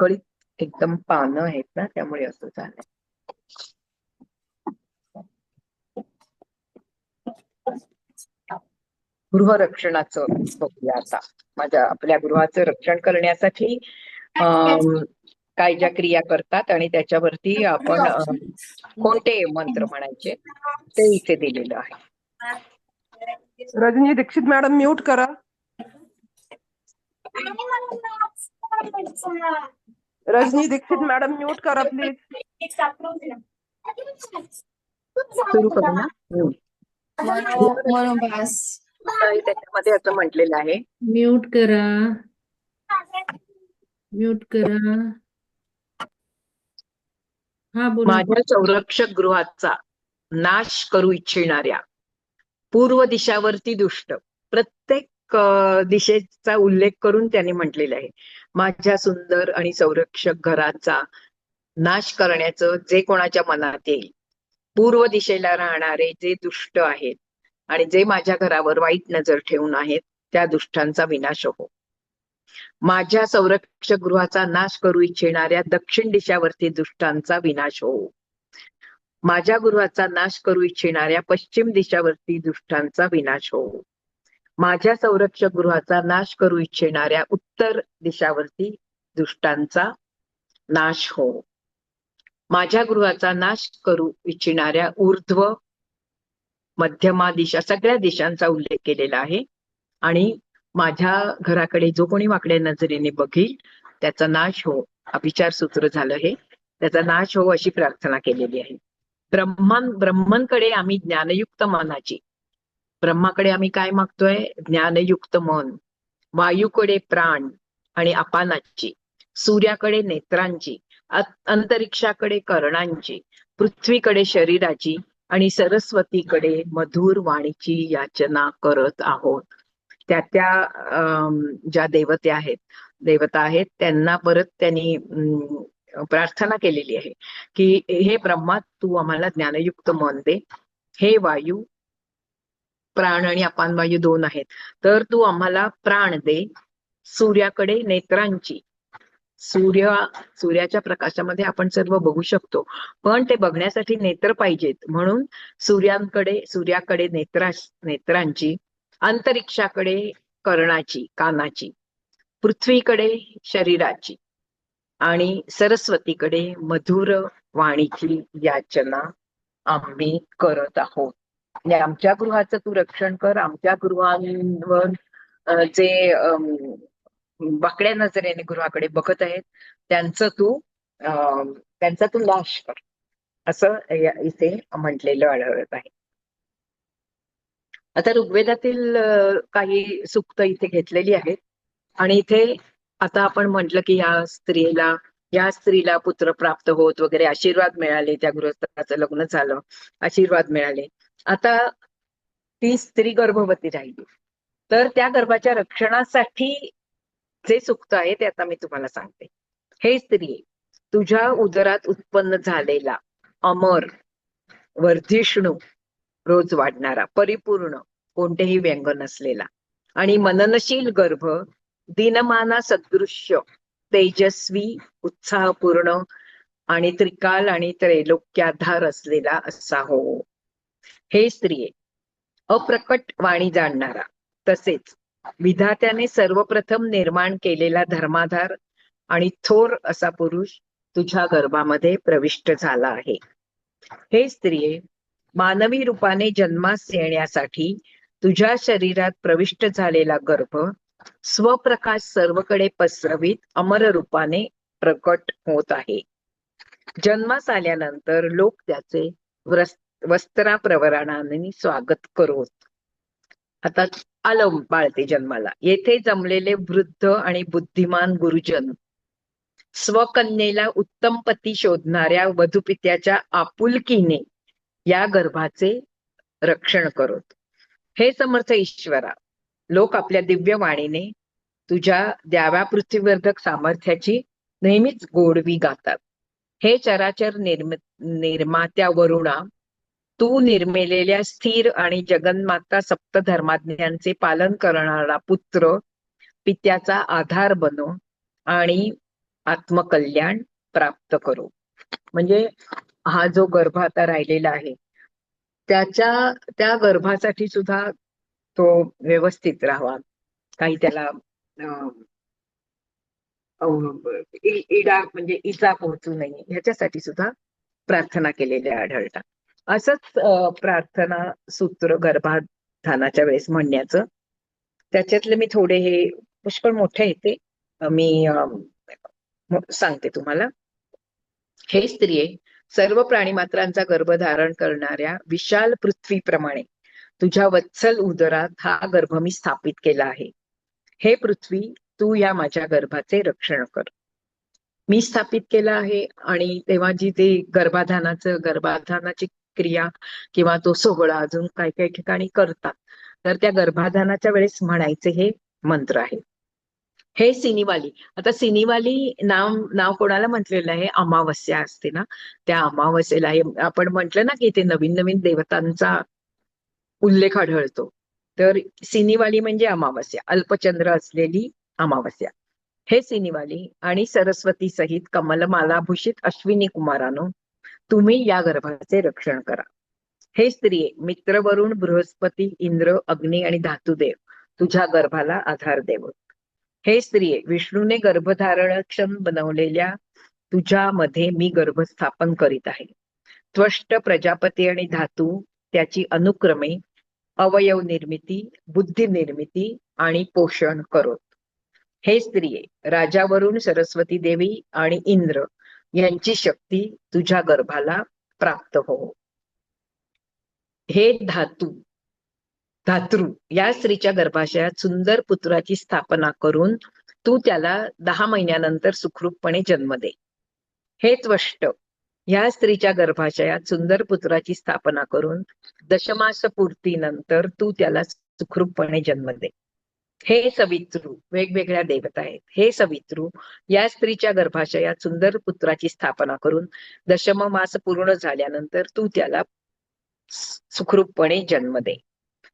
कळीत एकदम पानं आहेत ना, त्यामुळे असं झालंय. गृहरक्षणाचं बघूया आता. आपल्या गृहाचं रक्षण करण्यासाठी काय ज्या क्रिया करतात आणि त्याच्यावरती आपण कोणते मंत्र म्हणायचे ते इथे दिलेलं आहे. रजनी दीक्षित मॅडम म्यूट करा. रजनी दीक्षित मॅडम म्यूट करा प्लीज. सुरू करू ना. मनोभास त्याच्यामध्ये असं म्हटलेलं आहे, म्यूट करा, म्यूट करा. हा बोला. माझ्या संरक्षक गृहाचा नाश करू इच्छिणाऱ्या पूर्व दिशावरती दुष्ट. प्रत्येक दिशेचा उल्लेख करून त्यांनी म्हटलेलं आहे, माझ्या सुंदर आणि संरक्षक घराचा नाश करण्याचं जे कोणाच्या मनात येईल, पूर्व दिशेला राहणारे जे दुष्ट आहेत आणि जे माझ्या घरावर वाईट नजर ठेवून आहेत, त्या दुष्टांचा विनाश हो. माझ्या संरक्षक गृहाचा नाश करू इच्छिणाऱ्या दक्षिण दिशावरती दुष्टांचा विनाश हो. माझ्या गृहाचा नाश करू इच्छिणाऱ्या पश्चिम दिशावरती दुष्टांचा विनाश हो. माझ्या संरक्षक गृहाचा नाश करू इच्छिणाऱ्या उत्तर दिशावरती दुष्टांचा नाश हो. माझ्या गृहाचा नाश करू इच्छिणाऱ्या ऊर्ध्व, मध्यमा दिशा, सगळ्या दिशांचा उल्लेख केलेला आहे. आणि माझ्या घराकडे जो कोणी वाकड्या नजरेने बघील त्याचा नाश हो. अभिचार सूत्र झालं हे. त्याचा नाश हो अशी प्रार्थना केलेली आहे. ब्रह्मांकडे आम्ही ज्ञानयुक्त मनाची, ब्रह्माकडे आम्ही काय मागतोय? ज्ञानयुक्त मन. वायूकडे प्राण आणि अपानाची, सूर्याकडे नेत्रांची, अंतरिक्षाकडे कर्णांची, पृथ्वीकडे शरीराची आणि सरस्वतीकडे मधुर वाणीची याचना करत आहोत. त्या ज्या देवता आहेत त्यांना परत त्यांनी प्रार्थना केलेली आहे की हे ब्रह्मा, तू आम्हाला ज्ञानयुक्त मन दे. हे वायू, प्राण आणि अपान वायू दोन आहेत, तर तू आम्हाला प्राण दे. सूर्याकडे नेत्रांची, सूर्याच्या प्रकाशामध्ये आपण सर्व बघू शकतो, पण ते बघण्यासाठी नेत्र पाहिजेत, म्हणून सूर्याकडे नेत्रांची, अंतरिक्षाकडे कर्णाची, कानाची, पृथ्वीकडे शरीराची आणि सरस्वतीकडे मधुर वाणीची याचना आम्ही करत आहोत. म्हणजे आमच्या गृहाचं तू रक्षण कर. आमच्या गृहांवर जे वाकड्या नजरेने गृहाकडे बघत आहेत त्यांचा तू नाश कर, असं इथे म्हटलेलं आढळत आहे. आता ऋग्वेदातील काही सूक्त इथे घेतलेली आहेत आणि इथे आता आपण म्हटलं की या स्त्रीला पुत्र प्राप्त होत वगैरे, आशीर्वाद मिळाले, त्या गृहस्थाचं लग्न झालं, आशीर्वाद मिळाले. आता ती स्त्री गर्भवती राहिली, तर त्या गर्भाच्या रक्षणासाठी जे सूक्त आहे ते आता मी तुम्हाला सांगते. हे स्त्री, तुझ्या उदरात उत्पन्न झालेला अमर, वर्धिष्णू, रोज वाढणारा, परिपूर्ण, कोणतेही व्यंग नसलेला आणि मननशील गर्भ, दिनमाना सदृश्य, तेजस्वी, उत्साहपूर्ण आणि त्रिकाल आणि त्रैलोक्याधार असलेला असा हो. हे स्त्रिये, अप्रकट वाणी जाणणारा, तसेच विधात्याने सर्वप्रथम निर्माण केलेला धर्माधार आणि थोर असा पुरुष तुझ्या गर्भामध्ये प्रविष्ट झाला आहे. हे स्त्रिये, मानवी रूपाने जन्मास येण्यासाठी तुझ्या शरीरात प्रविष्ट झालेला गर्भ स्वप्रकाश सर्वकडे पसरवीत अमर रूपाने प्रकट होत आहे. जन्मास आल्यानंतर लोक त्याचे वस्त्राप्रवरणाने स्वागत करोत. आता आलं बाळ ते जन्माला. येथे जमलेले वृद्ध आणि बुद्धिमान गुरुजन स्वकन्येला उत्तम पती शोधणाऱ्या वधूपित्याच्या आपुलकीने या गर्भाचे रक्षण करोत. हे समर्थ ईश्वरा, लोक आपल्या दिव्य वाणीने तुझ्या द्याव्या पृथ्वीवर्धक सामर्थ्याची नेहमीच गोडवी गातात. हे चराचर निर्मात्या वरुणा, तू निर्मिलेल्या स्थिर आणि जगन्माता सप्तधर्माज्ञांचे पालन करणारा पुत्र पित्याचा आधार बनो आणि आत्मकल्याण प्राप्त करो. म्हणजे हा जो गर्भ आता राहिलेला आहे त्या गर्भासाठी सुद्धा तो व्यवस्थित राहावा, काही त्याला इडा म्हणजे इजा पोहोचू नये ह्याच्यासाठी सुद्धा प्रार्थना केलेल्या आढळतात. असंच प्रार्थना सूत्र गर्भाधानाच्या वेळेस म्हणण्याचं, त्याच्यातले मी थोडे हे पुष्कळ मोठे येते मी सांगते तुम्हाला. हे स्त्रिये, सर्व प्राणीमात्रांचा गर्भ धारण करणाऱ्या विशाल पृथ्वीप्रमाणे तुझ्या वत्सल उदरात हा गर्भ मी स्थापित केला आहे. हे पृथ्वी, तू या माझ्या गर्भाचे रक्षण कर. मी स्थापित केला आहे. आणि तेव्हा जी ते गर्भाधानाची क्रिया किंवा तो सोहळा अजून काही काही ठिकाणी करतात, तर त्या गर्भाधानाच्या वेळेस म्हणायचे हे मंत्र आहे. हे सिनीवाली. आता सिनीवाली नाव कोणाला म्हटलेलं आहे? अमावस्या असते ना, त्या अमावस्येला आपण म्हटलं ना की ते नवीन नवीन देवतांचा उल्लेख आढळतो. तर सिनीवाली म्हणजे अमावस्या, अल्पचंद्र असलेली अमावस्या. हे सिनीवाली आणि सरस्वती सहित कमलमालाभूषित अश्विनी कुमारानो, तुम्ही या गर्भाचे रक्षण करा. हे स्त्रिये, मित्र वरुण, बृहस्पती, इंद्र, अग्नी आणि धातुदेव तुझ्या गर्भाला आधार देव. हे स्त्रिये, विष्णूने गर्भधारणक्षम बनवलेल्या तुझ्यामध्ये मी गर्भ स्थापन करीत आहे. त्वष्ट, प्रजापती आणि धातू त्याची अनुक्रमे अवयव निर्मिती, बुद्धी निर्मिती आणि पोषण करोत. हे स्त्रिये, राजावरून सरस्वती देवी आणि इंद्र यांची शक्ती तुझ्या गर्भाला प्राप्त हो. हे धातृ या स्त्रीच्या गर्भाशयात सुंदर पुत्राची स्थापना करून तू त्याला 10 महिन्यानंतर सुखरूपपणे जन्म दे. हे त्वष्ट या स्त्रीच्या गर्भाशयात सुंदर पुत्राची स्थापना करून दशमास पूर्तीनंतर तू त्याला सुखरूपपणे जन्म दे. हे सवितृ, वेगवेगळ्या देवता आहेत. हे सवितृ या स्त्रीच्या गर्भाशयात सुंदर पुत्राची स्थापना करून दशम मास पूर्ण झाल्यानंतर तू त्याला सुखरूपपणे जन्म दे.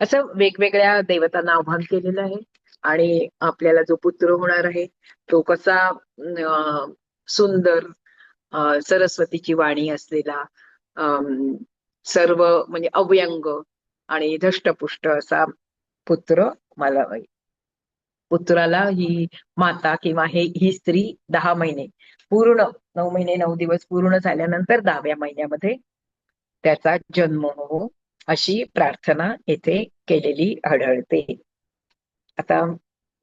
असं वेगवेगळ्या देवतांना आव्हान केलेलं आहे. आणि आपल्याला जो पुत्र होणार आहे तो कसा सुंदर, सरस्वतीची वाणी असलेला, सर्व म्हणजे अव्यंग आणि धष्टपुष्ट असा पुत्र मला. पुत्राला ही माता किंवा ही स्त्री 10 महिने पूर्ण, 9 महिने 9 दिवस पूर्ण झाल्यानंतर 10व्या महिन्यामध्ये त्याचा जन्म हो, अशी प्रार्थना येथे केलेली आढळते. आता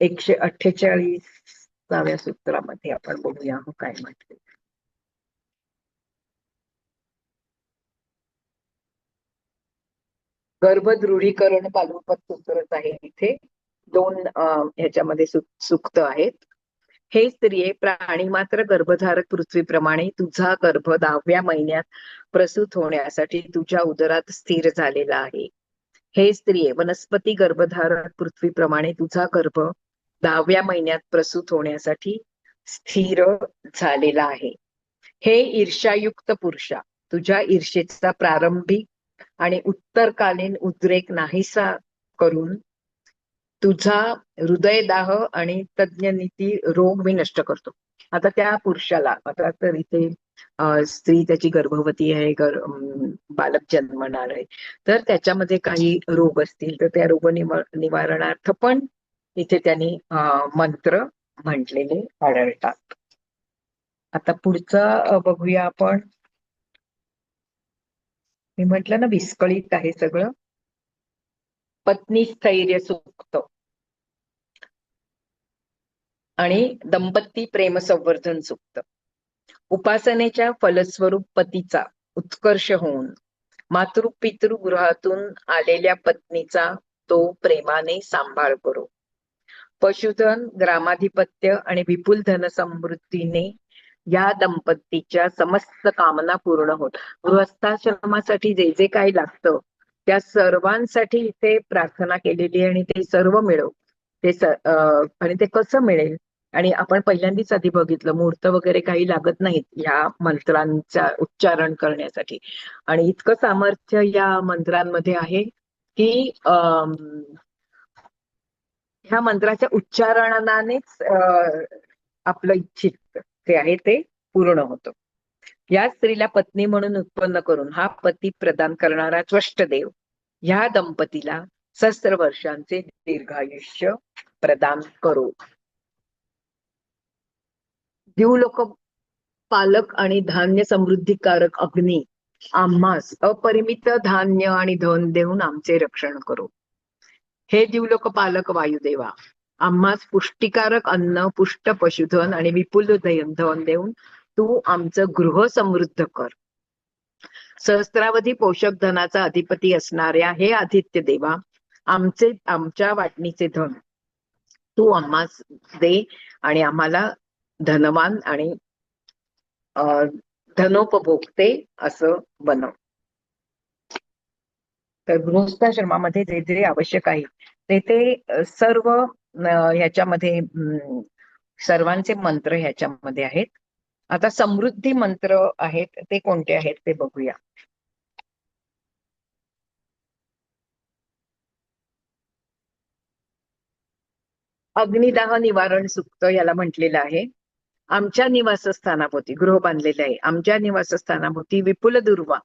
148व्या सूत्रामध्ये आपण बघूया काय म्हटले. गर्भदृढीकरण पालुपत सूत्रच आहे. इथे 2 ह्याच्यामध्ये सूक्त आहेत. हे स्त्रिये, प्राणी मात्र गर्भधारक पृथ्वीप्रमाणे तुझा गर्भ 10व्या महिन्यात प्रसूत होण्यासाठी तुझ्या उदरात स्थिर झालेला आहे. हे स्त्रिये, वनस्पती गर्भधारक पृथ्वीप्रमाणे तुझा गर्भ 10व्या महिन्यात प्रसूत होण्यासाठी स्थिर झालेला आहे. हे ईर्ष्यायुक्त पुरुषा, तुझ्या ईर्षेचा प्रारंभिक आणि उत्तरकालीन उद्रेक नाहीसा करून तुझा हृदयदाह आणि तज्ञनीती रोग मी नष्ट करतो. आता त्या पुरुषाला, आता तर इथे स्त्री त्याची गर्भवती आहे, बालक जन्मणार आहे, तर त्याच्यामध्ये काही रोग असतील तर त्या रोग निवारणार्थ पण इथे त्यांनी मंत्र म्हटलेले आढळतात. आता पुढचा बघूया आपण. मी म्हटलं ना विस्कळीत आहे सगळं. पत्नी स्थैर्य सूक्त आणि दंपती प्रेम संवर्धन सूक्त. उपासनेच्या फलस्वरूप पतीचा उत्कर्ष होऊन मातृपितृगृहातून आलेल्या पत्नीचा तो प्रेमाने सांभाळ करो. पशुधन, ग्रामाधिपत्य आणि विपुल धनसमृद्धीने या दंपतीच्या समस्त कामना पूर्ण होत. गृहस्थाश्रमासाठी जे जे काही लागतं त्या सर्वांसाठी इथे प्रार्थना केलेली आहे आणि ते सर्व मिळव. आणि ते कसं मिळेल, आणि आपण पहिल्यांदाच आधी बघितलं मुहूर्त वगैरे काही लागत नाहीत ह्या मंत्रांचा उच्चारण करण्यासाठी. आणि इतकं सामर्थ्य या मंत्रांमध्ये आहे की ह्या मंत्राच्या उच्चारणानेच आपलं इच्छित जे आहे ते पूर्ण होतं. या स्त्रीला पत्नी म्हणून उत्पन्न करून हा पती प्रदान करणारा त्वष्ट देव ह्या दंपतीला सहस्त्र वर्षांचे दीर्घायुष्य प्रदान करो. दिवलोक पालक आणि धान्य समृद्धीकारक अग्नी आम्हास अपरिमित धान्य आणि धन देऊन आमचे रक्षण करो. हे दिवलोक पालक वायुदेवा, आम्हास पुष्टिकारक अन्न, पुष्ट पशुधन आणि विपुल धन देऊन तू आमचं गृह समृद्ध कर. सहस्त्रावधी पोषक धनाचा अधिपती असणाऱ्या हे आदित्य देवा, आमच्या वाटणीचे धन तू आम्हास दे आणि आम्हाला धनवान आणि धनोपभोगते असं बनव. तर गृहस्थाश्रमामध्ये जे जे आवश्यक आहे ते सर्व ह्याच्यामध्ये सर्वांचे मंत्र ह्याच्यामध्ये आहेत. आता समृद्धी मंत्र आहेत ते कोणते आहेत ते बघूया. अग्निदाह निवारण सुक्त याला म्हटलेलं आहे. आमच्या निवासस्थानाभोवती गृह बांधलेले आहे. आमच्या निवासस्थानाभोवती विपुल दुर्वा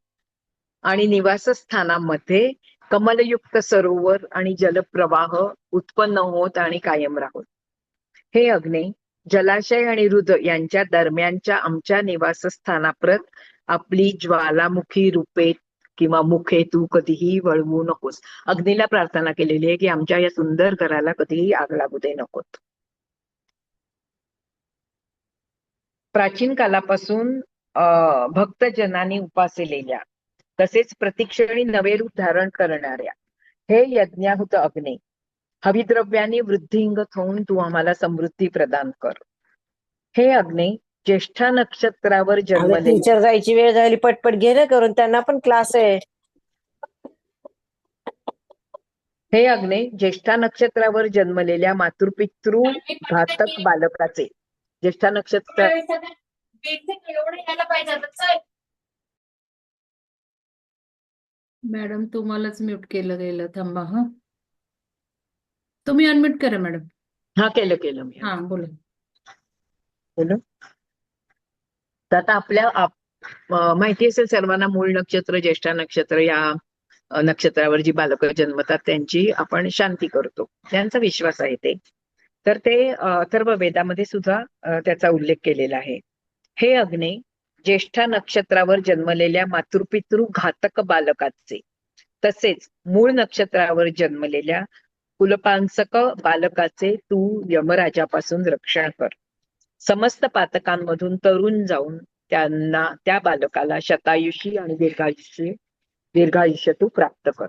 आणि निवासस्थानामध्ये कमलयुक्त सरोवर आणि जलप्रवाह उत्पन्न होत आणि कायम राहोत. हे अग्नी, जलाशय आणि हृद यांच्या दरम्यानच्या आमच्या निवासस्थानाप्रत आपली ज्वालामुखी रूपे किंवा मुखे तू कधीही वळवू नकोस. अग्नीला प्रार्थना केलेली आहे की आमच्या या सुंदर घराला कधीही आग लागू दे नकोत. प्राचीन कालापासून भक्तजनांनी उपासलेल्या तसेच प्रतिक्षणी नवे रूप धारण करणाऱ्या हे यज्ञाहुत अग्नी, हविद्रव्याने वृद्धिंगत होऊन तू आम्हाला समृद्धी प्रदान कर. हे अग्नी, ज्येष्ठा नक्षत्रावर अगं जन्मलेले टीचर जायची वेळ झाली, पटपट घे ना करून, त्यांना पण क्लास आहे. हे अग्नी, ज्येष्ठा नक्षत्रावर जन्मलेल्या मातृपितृ घातक बालकाचे, ज्येष्ठा नक्षत्र मॅडम तुम्हालाच म्यूट केलं गेलं, थांबा. हा, तुम्ही अनम्यूट करा मॅडम. हा केलं मी. हा बोला. बोलू. तर आता आपल्या माहिती असेल सर्वांना मूळ नक्षत्र, ज्येष्ठा नक्षत्र या नक्षत्रावर जी बालकं जन्मतात त्यांची आपण शांती करतो, त्यांचा विश्वास आहे ते. तर ते अथर्व वेदामध्ये सुद्धा त्याचा उल्लेख केलेला आहे. हे अग्नी, ज्येष्ठा नक्षत्रावर जन्मलेल्या मातृपितृ घातक बालकाचे तसेच मूळ नक्षत्रावर जन्मलेल्या कुलपांसक बालकाचे तू यमराजापासून रक्षण कर. समस्त पातकांमधून तरुण जाऊन त्या बालकाला शतायुषी आणि दीर्घायुष्य तू प्राप्त कर.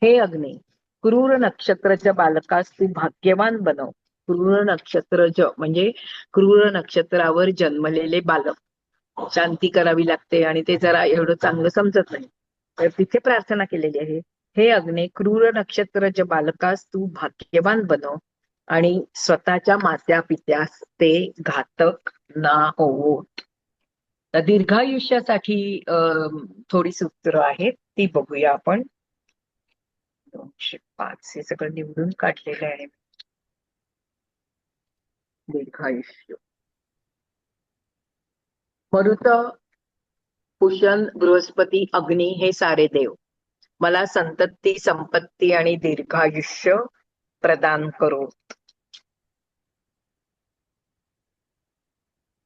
हे अग्नी, क्रूर नक्षत्राच्या बालकास तू भाग्यवान बनव. क्रूर नक्षत्रज म्हणजे क्रूर नक्षत्रावर जन्मलेले बालक. शांती करावी लागते आणि ते जरा एवढं चांगलं समजत नाही, तर तिथे प्रार्थना केलेली आहे. हे अग्नी, क्रूर नक्षत्रज बालकास तू भाग्यवान बनव आणि स्वतःच्या मात्या पित्यास ते घातक ना होवोत. दीर्घायुष्यासाठी थोडी सूत्र आहेत ती बघूया आपण. 205 हे सगळं निवडून काढलेलं आहे. दीर्घायुष्य, मरुत, पुषण, बृहस्पती, अग्नी हे सारे देव मला संतती, संपत्ती आणि दीर्घायुष्य प्रदान करो.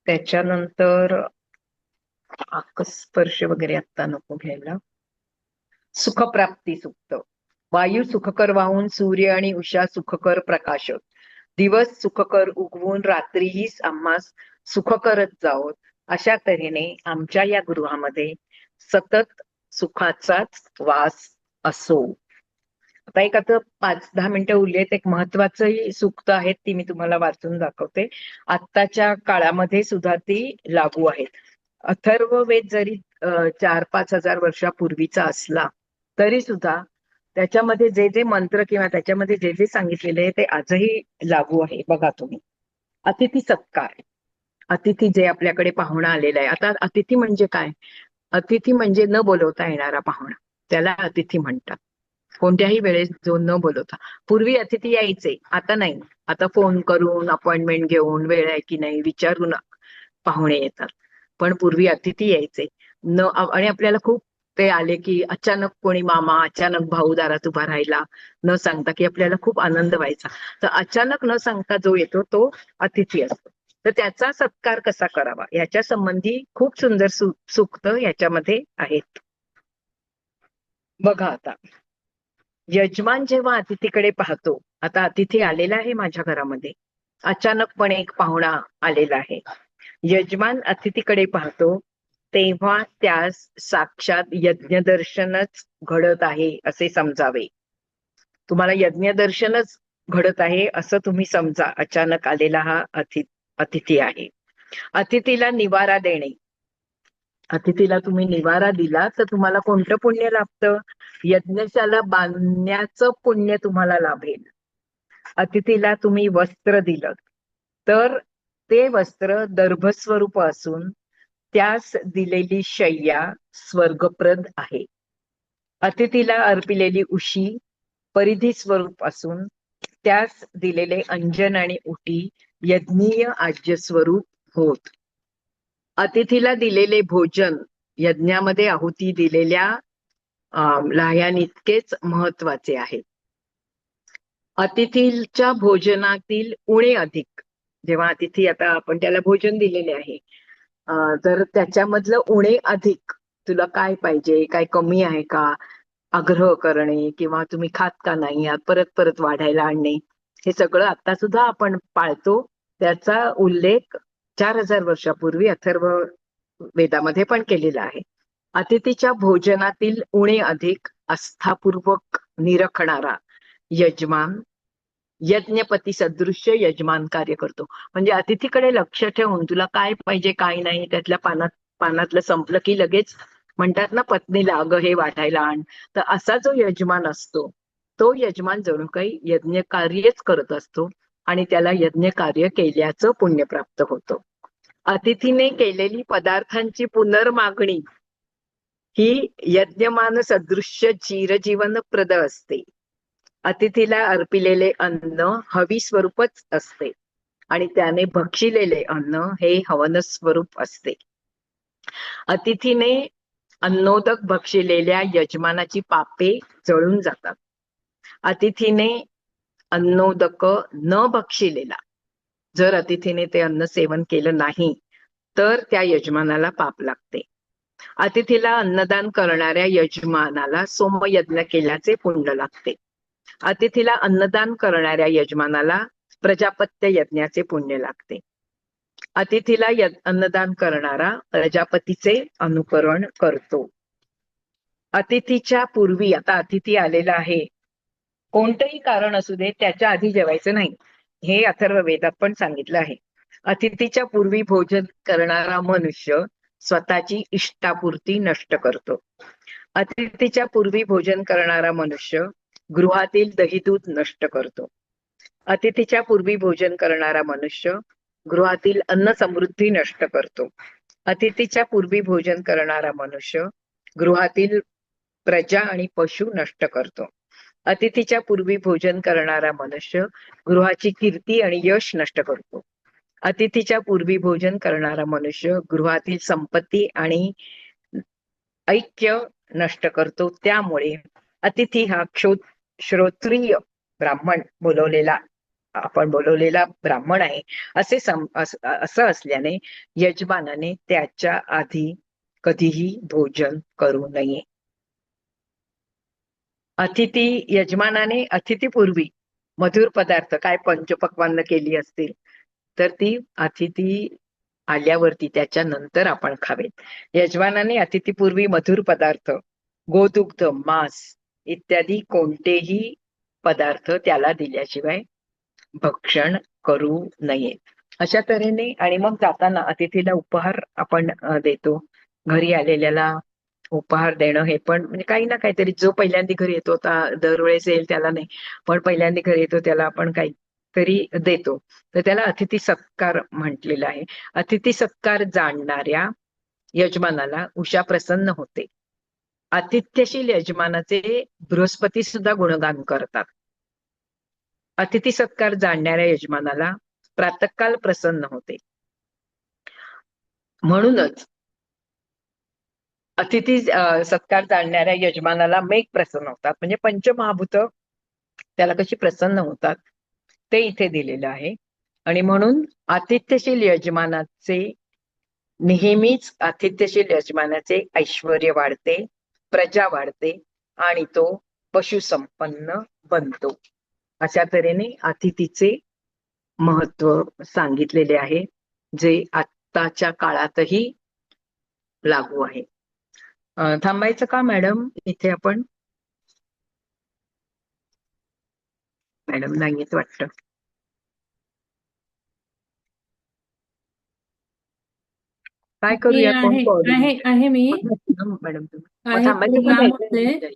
त्याच्यानंतर आकस्पर्श वगैरे आता नको घ्यायला. सुखप्राप्ती सुक्त, वायू सुखकर वाहून सूर्य आणि उषा सुखकर प्रकाश, दिवस सुखकर उगवून रात्रीही आम्हास सुख करत जावोत. अशा तऱ्हेने आमच्या या गृहामध्ये सतत सुखाचाच वास असो. आता एक आता 5-10 मिनिटं उरली आहेत. एक महत्वाचंही सूक्त आहेत, ती मी तुम्हाला वाचून दाखवते. आत्ताच्या काळामध्ये सुद्धा ती लागू आहेत. अथर्ववेद जरी 4-5 हजार वर्षापूर्वीचा असला तरी सुद्धा त्याच्यामध्ये जे जे मंत्र किंवा त्याच्यामध्ये जे जे सांगितलेले आहे ते आजही लागू आहे. बघा तुम्ही, अतिथी सत्कार, अतिथी जे आपल्याकडे पाहुणा आलेला आहे. आता अतिथी म्हणजे काय? अतिथी म्हणजे न बोलवता येणारा पाहुणा, त्याला अतिथी म्हणतात. कोणत्याही वेळेस जो न बोलवता. पूर्वी अतिथी यायचे, आता नाही. आता फोन करून अपॉइंटमेंट घेऊन वेळ आहे की नाही विचारून पाहुणे येतात. पण पूर्वी अतिथी यायचे आणि आपल्याला खूप ते आले की अचानक कोणी मामा, अचानक भाऊ दारात उभा राहिला न सांगता, की आपल्याला खूप आनंद व्हायचा. तर अचानक न सांगता जो येतो तो अतिथी असतो. तर त्याचा सत्कार कसा करावा याच्या संबंधी खूप सुंदर सूक्त याच्यामध्ये आहेत. बघा आता, यजमान जेव्हा अतिथीकडे पाहतो, आता अतिथी आलेला आहे माझ्या घरामध्ये, अचानकपणे एक पाहुणा आलेला आहे. यजमान अतिथीकडे पाहतो तेव्हा त्यास साक्षात यज्ञदर्शनच घडत आहे असे समजावे. तुम्हाला यज्ञदर्शनच घडत आहे असं तुम्ही समजा. अचानक आलेला हा अतिथी आहे. अतिथीला निवारा देणे, अतिथीला तुम्ही निवारा दिला तर तुम्हाला कोणतं पुण्य लाभतं? यज्ञशाला बांधण्याचं पुण्य तुम्हाला लाभेल. अतिथीला तुम्ही वस्त्र दिलं तर ते वस्त्र दर्भस्वरूप असून त्यास दिलेली शय्या स्वर्गप्रद आहे. अतिथीला अर्पिलेली उशी परिधी स्वरूप असून त्यास दिलेले अंजन आणि उटी यज्ञीय आज्य स्वरूप होत. अतिथीला दिलेले भोजन यज्ञामध्ये आहुती दिलेल्या लाह्यांइतकेच महत्वाचे आहे. अतिथीच्या भोजनातील उणे अधिक, जेव्हा अतिथी आता आपण त्याला भोजन दिलेले आहे, तर त्याच्यामधलं उणे अधिक, तुला काय पाहिजे, काय कमी आहे का, आग्रह करणे किंवा तुम्ही खात का नाही यात परत परत वाढायला आणणे, हे सगळं आता सुद्धा आपण पाळतो. त्याचा उल्लेख 4000 वर्षापूर्वी अथर्व वेदामध्ये पण केलेला आहे. अतिथीच्या भोजनातील उणे अधिक आस्थापूर्वक निरखणारा यजमान यज्ञपती सदृश्य यजमान कार्य करतो. म्हणजे अतिथीकडे लक्ष ठेवून तुला काय पाहिजे काय नाही त्यातल्या पानातलं संपलं की लगेच म्हणतात ना पत्नीला अगं हे वाटायला आण. तर असा जो यजमान असतो तो यजमान जणू काही यज्ञ कार्यच करत असतो आणि त्याला यज्ञ कार्य केल्याचं पुण्य प्राप्त होतं. अतिथीने केलेली पदार्थांची पुनर्मागणी ही यज्ञमान सदृश्य चिरजीवनप्रद असते. अतिथीला अर्पिलेले अन्न हवी स्वरूपच असते आणि त्याने भक्षिलेले अन्न हे हवन स्वरूप असते. अतिथीने अन्नोदक भक्षिलेल्या यजमानाची पापे जळून जातात. अतिथीने अन्नोदक न भक्षिलेला, जर अतिथीने ते अन्न सेवन केलं नाही तर त्या यजमानाला पाप लागते. अतिथीला अन्नदान करणाऱ्या यजमानाला सोमयज्ञ केल्याचे पुण्य लागते. अतिथीला अन्नदान करणाऱ्या यजमानाला प्रजापत्य यज्ञाचे पुण्य लागते. अतिथीला अन्नदान करणारा प्रजापतीचे अनुकरण करतो. अतिथीच्या पूर्वी, आता अतिथी आलेला आहे, कोणतंही कारण असू दे त्याच्या आधी जेवायचं नाही, हे अथर्व वेदात पण सांगितलं आहे. अतिथीच्या पूर्वी भोजन करणारा मनुष्य स्वतःची इष्टापूर्ती नष्ट करतो. अतिथीच्या पूर्वी भोजन करणारा मनुष्य गृहातील दहीदूध नष्ट करतो. अतिथीच्या पूर्वी भोजन करणारा मनुष्य गृहातील अन्न समृद्धी नष्ट करतो. अतिथीच्या पूर्वी भोजन करणारा मनुष्य गृहातील प्रजा आणि पशु नष्ट करतो. अतिथीच्या पूर्वी भोजन करणारा मनुष्य गृहाची कीर्ती आणि यश नष्ट करतो. अतिथीच्या पूर्वी भोजन करणारा मनुष्य गृहातील संपत्ती आणि ऐक्य नष्ट करतो. त्यामुळे अतिथी हा श्रोत्रिय ब्राह्मण आपण बोलवलेला ब्राह्मण आहे असं असल्याने यजमानाने त्याच्या आधी कधीही भोजन करू नये. यजमानाने अतिथीपूर्वी मधुर पदार्थ, काय पंचपक्वान्न केली असतील तर ती अतिथी आल्यावरती त्याच्या नंतर आपण खावेत. यजमानाने अतिथीपूर्वी मधुर पदार्थ, गोदुग्ध, मांस इत्यादी कोणतेही पदार्थ त्याला दिल्याशिवाय भक्षण करू नये. अशा तऱ्हेने आणि मग जाताना अतिथीला उपहार आपण देतो. घरी आलेल्याला उपहार देणं हे पण म्हणजे काही ना काहीतरी, जो पहिल्यांदा घरी येतो, दरवेळेस येईल त्याला नाही, पण पहिल्यांदा घरी येतो त्याला आपण काहीतरी देतो, तर त्याला अतिथी सत्कार म्हटलेला आहे. अतिथी सत्कार जाणणाऱ्या यजमानाला उषा प्रसन्न होते. आतिथ्यशील यजमानाचे बृहस्पती सुद्धा गुणगान करतात. अतिथी सत्कार जाणणाऱ्या यजमानाला प्रातःकाल प्रसन्न होते. म्हणूनच अतिथी सत्कार जाणणाऱ्या यजमानाला मेघ प्रसन्न होतात. म्हणजे पंचमहाभूत त्याला कशी प्रसन्न होतात ते इथे दिलेलं आहे. आणि म्हणून नेहमीच आतिथ्यशील यजमानाचे ऐश्वर वाढते, प्रजा वाढते आणि तो पशुसंपन्न बनतो. अशा तऱ्हेने अतिथीचे महत्व सांगितलेले आहे, जे आत्ताच्या काळातही लागू आहे. थांबायचं का मॅडम इथे आपण? मॅडम नाहीत वाटतं. काय मी करूया कोण आहे मी मॅडम तुम्ही मग आहे, थांबायचं थोडं का लांब घ्यायचं? होते.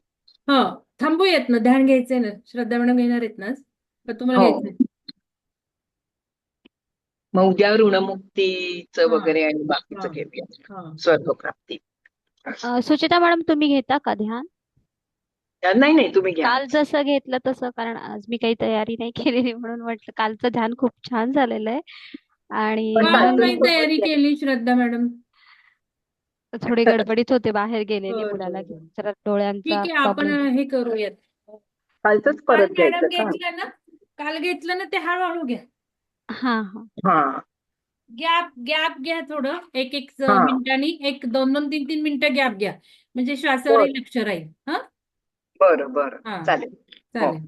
हो, थांबूयात ना, ध्यान घ्यायचंय ना, श्रद्धा मॅडम घेणार आहेत ना, का तुम्हाला हो, घ्यायचंय? मग उद्या ऋणमुक्तीचं हा वगैरे आणि बाकीचं हा घेऊया. हा स्वर्गप्राप्ती. सुचिता मॅडम तुम्ही घेता का ध्यान? नाही नाही, तुम्ही घ्या. काल जसं घेतलं तसं, कारण आज मी काही तयारी नाही केलेली म्हणून म्हटलं. कालचं ध्यान खूप छान झालेलं आहे आणि पण काल म्हणून कालचं नाही मी तयारी सोबत केली श्रद्धा मॅडम. थोडी गडबडीत होते, बाहेर गेलेली बर मुलाला बर बर, घेऊन, जरा डोळ्यांचा ठीक आहे, आपण प्रॉब्लेम. हे करूयात. कालचंच काल परत घ्यायचं मॅडम का? घेतलं ना, काल घेतलं ना, ते हळूहळू घ्या. हा हा हा गॅप गॅप घ्या, थोडं एक एक हा, मिनिटांनी, एक 2-2, 3-3 मिनिटं गॅप घ्या, म्हणजे बर श्वासावरही लक्ष राहील. हा बर बर, हा चालेल. हो. चालेल.